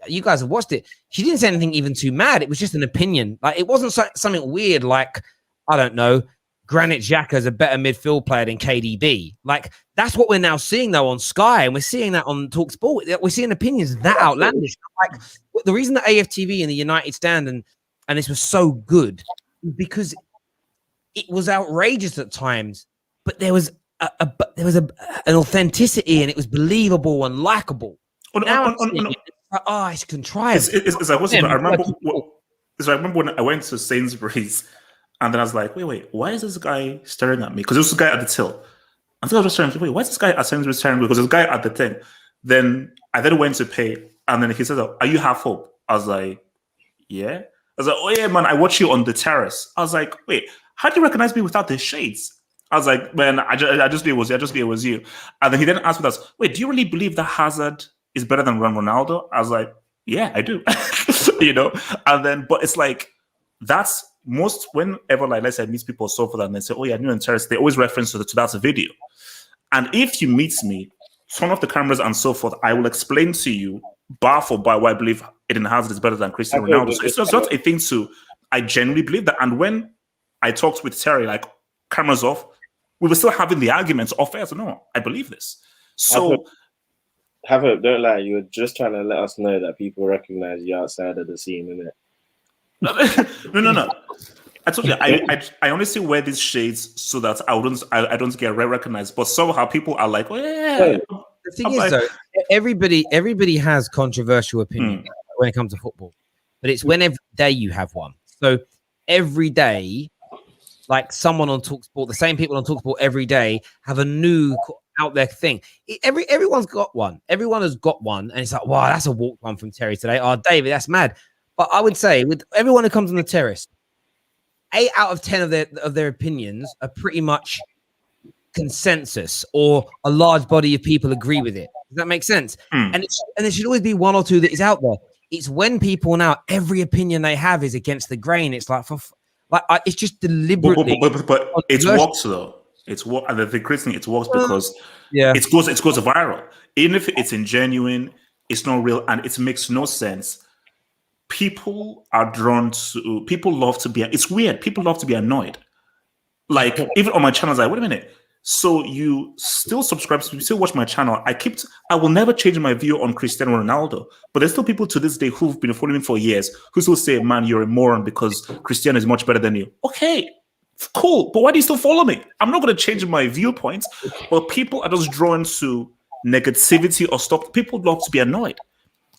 you guys have watched it. She didn't say anything even too mad. It was just an opinion. Like, it wasn't something weird like, I don't know, Granit Xhaka is a better midfield player than KDB. Like, that's what we're now seeing, though, on Sky, and we're seeing that on TalkSport. We're seeing opinions that outlandish. Like, the reason that AFTV and the United stand and this was so good because it was outrageous at times, but there was an authenticity, and it was believable and likable. It's contrived. It's like, I remember when I went to Sainsbury's. And then I was like, wait, why is this guy staring at me? Because there was a guy at the till. I think I was just staring, wait, why is this guy at Sainsbury's staring at me? Because there's a guy at the thing. Then I went to pay. And then he said, are you half hope? I was like, yeah. I was like, oh yeah, man, I watch you on the terrace. I was like, wait, how do you recognize me without the shades? I was like, man, I just knew it was you. And then he then asked me that, wait, do you really believe that Hazard is better than Ronaldo? I was like, yeah, I do. And then, but it's like, that's most, whenever, like, let's say I meet people so forth and they say, oh yeah, new and terrace, they always reference to that video. And if you meet me, turn off the cameras and so forth, I will explain to you bar for bar why I believe Eden Hazard is better than Cristiano Ronaldo. So it's not a thing I genuinely believe that. And when I talked with Terry, like, cameras off, we were still having the arguments off air. So no, I believe this. So don't lie, you were just trying to let us know that people recognize you outside of the scene, innit? No. I told you, I honestly wear these shades so that I don't get recognized. But somehow people are like, oh yeah. The thing is, though, everybody has controversial opinions when it comes to football, but it's when every day you have one. So every day, like someone on TalkSport, the same people on TalkSport every day have a new out there thing. Everyone's got one. Everyone has got one, and it's like, wow, that's a walked one from Terry today. Oh, David, that's mad. But I would say with everyone who comes on the terrace, 8 out of 10 of their opinions are pretty much consensus, or a large body of people agree with it. Does that make sense? And there should always be one or two that is out there. It's when people now, every opinion they have is against the grain. It's like, it's just deliberately. But it works though. It's what, and the great thing, it works because it goes viral. Even if it's ingenuine, it's not real, and it makes no sense. People are drawn to. People love to be. It's weird. People love to be annoyed. Like, even on my channel, I was like, wait a minute. So you still subscribe, you still watch my channel. I will never change my view on Cristiano Ronaldo, but there's still people to this day who've been following me for years who still say, man, you're a moron because Cristiano is much better than you. Okay, cool. But why do you still follow me? I'm not going to change my viewpoints, but people are just drawn to negativity or stuff. People love to be annoyed.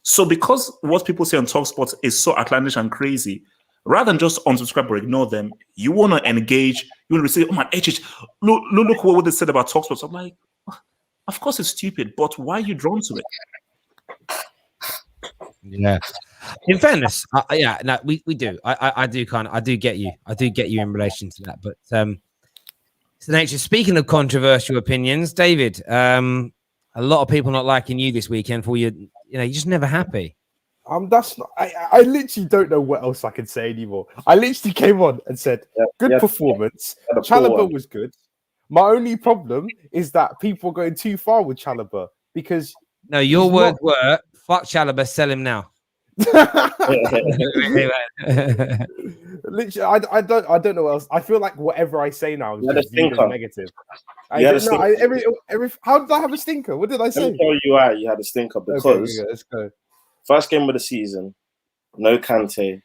So because what people say on TalkSport is so outlandish and crazy, Rather than just unsubscribe or ignore them, you want to engage. You want to say, "Oh my HH, look what they said about Talksport." I'm like, of course it's stupid, but why are you drawn to it? Yeah. In fairness, yeah, no, we do. I do I do get you. I do get you in relation to that. But so nature. Speaking of controversial opinions, David, a lot of people not liking you this weekend for you're just never happy. That's not, I literally don't know what else I can say anymore. I literally came on and said, good performance. Chalobah was good. My only problem is that people are going too far with Chalobah because no, your words were fuck Chalobah, sell him now. Literally, I don't know what else. I feel like whatever I say now is just viewed as negative. How did I have a stinker? What did I say? Let me tell you why you had a stinker because let's go. First game of the season, no Kante,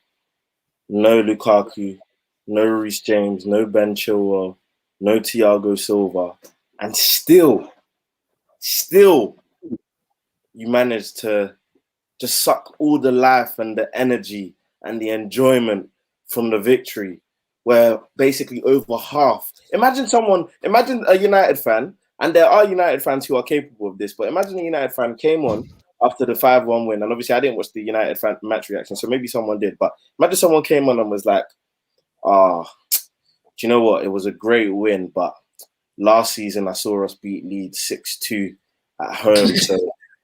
no Lukaku, no Reece James, no Ben Chilwell, no Thiago Silva, and still, you managed to just suck all the life and the energy and the enjoyment from the victory, where basically over half. Imagine a United fan, and there are United fans who are capable of this, but imagine a United fan came on after the 5-1 win, and obviously I didn't watch the United fan match reaction, so maybe someone did, but imagine someone came on and was like, do you know what? It was a great win, but last season I saw us beat Leeds 6-2 at home, so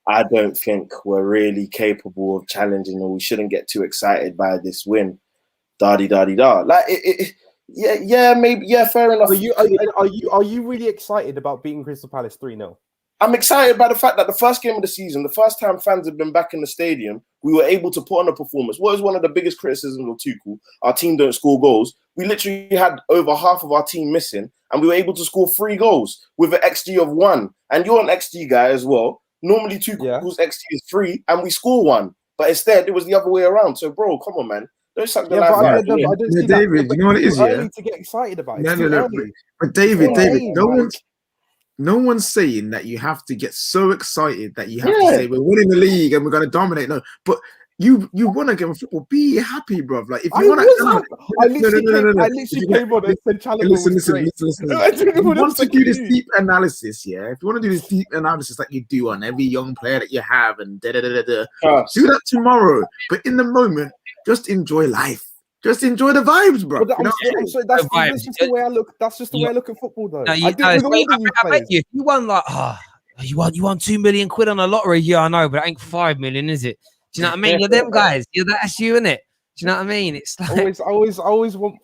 I don't think we're really capable of challenging, or we shouldn't get too excited by this win. Da-di-da-di-da. Like, maybe, fair enough. Are you really excited about beating Crystal Palace 3-0? I'm excited by the fact that the first game of the season, the first time fans have been back in the stadium, we were able to put on a performance. What is one of the biggest criticisms of Tuchel? Our team don't score goals. We literally had over half of our team missing, and we were able to score 3 goals with an XG of 1. And you're an XG guy as well. Normally Tuchel's XG is 3, and we score 1. But instead, it was the other way around. So, bro, come on, man. Don't suck the life out of me. David, you know what it is, early to get excited about it. No. But David, no one's saying that you have to get so excited that you have to say we're winning the league and we're going to dominate. No, but you want to get on football. Be happy, bro. Like if you want to, I literally came on and said, "Chalobah was great." Listen. If you want to do this deep analysis, if you want to do this deep analysis that you do on every young player that you have, and do that tomorrow. But in the moment, just enjoy life. Just enjoy the vibes, bro. That's just the way I look. That's just the way I look at football, though. I bet you if you won you won £2 million on a lottery. Yeah, I know, but it ain't 5 million, is it? Do you know what I mean? You're them guys. That's you, innit? Do you know what I mean? It's like I always want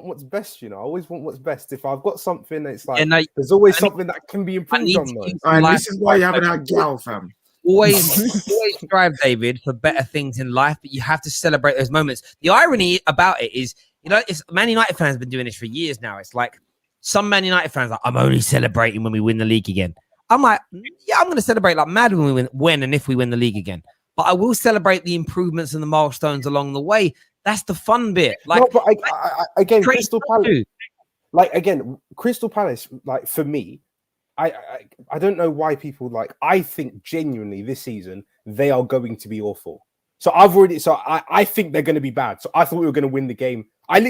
what's best. I always want what's best. If I've got something, it's like there's always something that can be improved on. And this is why you haven't had gal, fam. Always strive, David, for better things in life, but you have to celebrate those moments. The irony about it is, it's Man United fans have been doing this for years now. It's like some Man United fans are like, I'm only celebrating when we win the league again. I'm like, yeah, I'm going to celebrate like mad when we when and if we win the league again. But I will celebrate the improvements and the milestones along the way. That's the fun bit. Like, no, but again, Crystal Palace. Crystal Palace. Like for me, I don't know why people I think genuinely this season they are going to be awful. So I think they're going to be bad. So I thought we were going to win the game.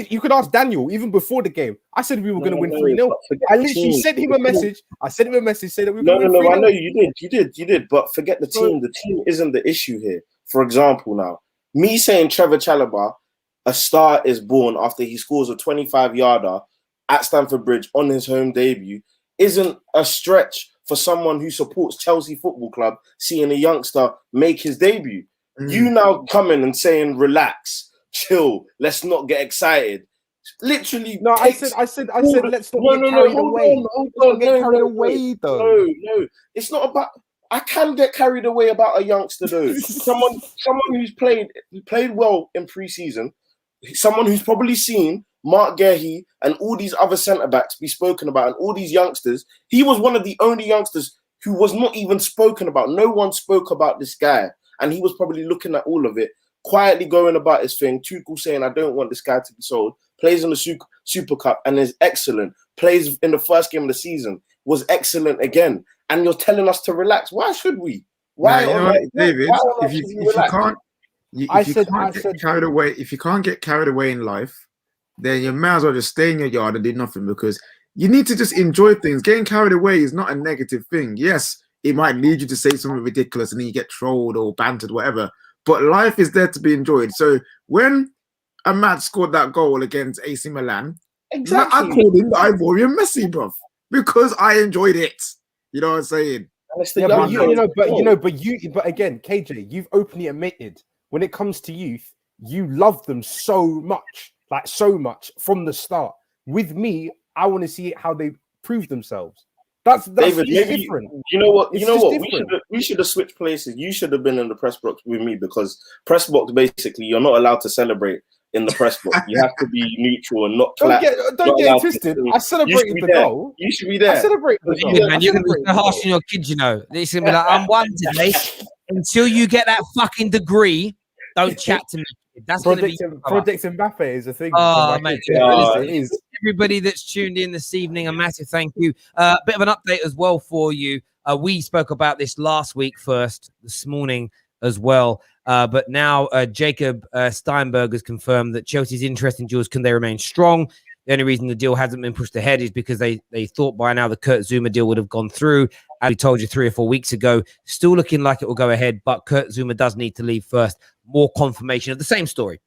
You could ask Daniel even before the game. I said we were going to win 3-0. I literally sent him a message. Saying that we were going to win 3-0. I know you did. But forget the team. The team isn't the issue here. For example, now me saying Trevor Chalobah, a star is born after he scores a 25-yarder at Stamford Bridge on his home debut, isn't a stretch for someone who supports Chelsea Football Club seeing a youngster make his debut. You now coming and saying, relax, chill, let's not get excited. Literally, no. I said, let's not get carried away. Hold on, No, it's not about. I can get carried away about a youngster though. someone who's played well in pre-season. Someone who's probably seen Mark Guehi and all these other centre-backs be spoken about, and all these youngsters. He was one of the only youngsters who was not even spoken about. No one spoke about this guy. And he was probably looking at all of it, quietly going about his thing. Tuchel saying, I don't want this guy to be sold. Plays in the Super Cup and is excellent. Plays in the first game of the season, was excellent again. And you're telling us to relax. Why should we? David, if I If you said- can't get carried away, if you can't get carried away in life, then you might as well just stay in your yard and do nothing, because you need to just enjoy things. Getting carried away is not a negative thing. Yes, it might lead you to say something ridiculous and then you get trolled or bantered, whatever. But life is there to be enjoyed. So when Ahmad scored that goal against AC Milan, Exactly. I called him the Ivorian Messi, bro, because I enjoyed it. You know what I'm saying? And it's the Yeah, but young but again, KJ, you've openly admitted when it comes to youth, you love them so much, like so much from the start. With me, I want to see how they prove themselves. That's David, maybe different. you know what? It's You know just what? different. We should have switched places. You should have been in the press box with me, because press box, basically you're not allowed to celebrate in the press box. You have to be neutral and not Don't clap. get it twisted. I celebrated the goal. You should be there. I celebrated the David, goal. man, you're gonna be so harsh on your kids, you know. They're gonna be like, I'm one today. Until you get that fucking degree, don't chat to me. That's Project Mbappe is a thing. Oh, mate, it is. Everybody that's tuned in this evening, a massive thank you. Bit of an update as well for you. We spoke about this last week first, this morning as well. But now Jacob Steinberg has confirmed that Chelsea's interest in Jules Koundé remains strong. The only reason the deal hasn't been pushed ahead is because they thought by now the Kurt Zouma deal would have gone through. As we told you 3 or 4 weeks ago, still looking like it will go ahead, but Kurt Zouma does need to leave first. More confirmation of the same story.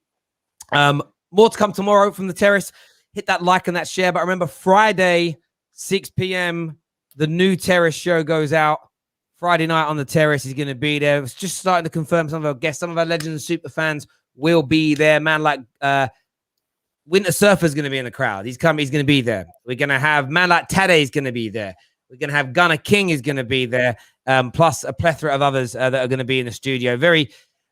More to come tomorrow from the terrace. Hit that like and that share. But remember, Friday, 6 p.m., the new terrace show goes out. Friday night on the terrace is going to be there. It's just starting to confirm some of our guests. Some of our legends and super fans will be there. Man like Winter Surfer's going to be in the crowd. He's coming. He's going to be there. We're going to have man like Tade is going to be there. We're going to have Gunnar King is going to be there. Plus a plethora of others that are going to be in the studio. Very,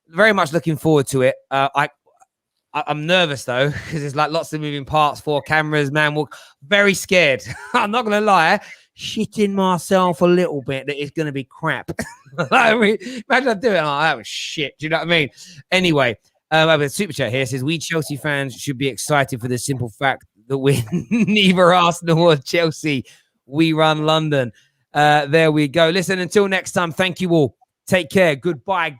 very much looking forward to it. I'm nervous though, because there's like lots of moving parts, 4 cameras, man. We're very scared. I'm not going to lie. Shitting myself a little bit that it's going to be crap. I mean, imagine I do it. Oh, that was shit. Do you know what I mean? Anyway, I have a super chat here. It says, we Chelsea fans should be excited for the simple fact that we're neither Arsenal or Chelsea. We run London. There we go. Listen, until next time, thank you all. Take care. Goodbye.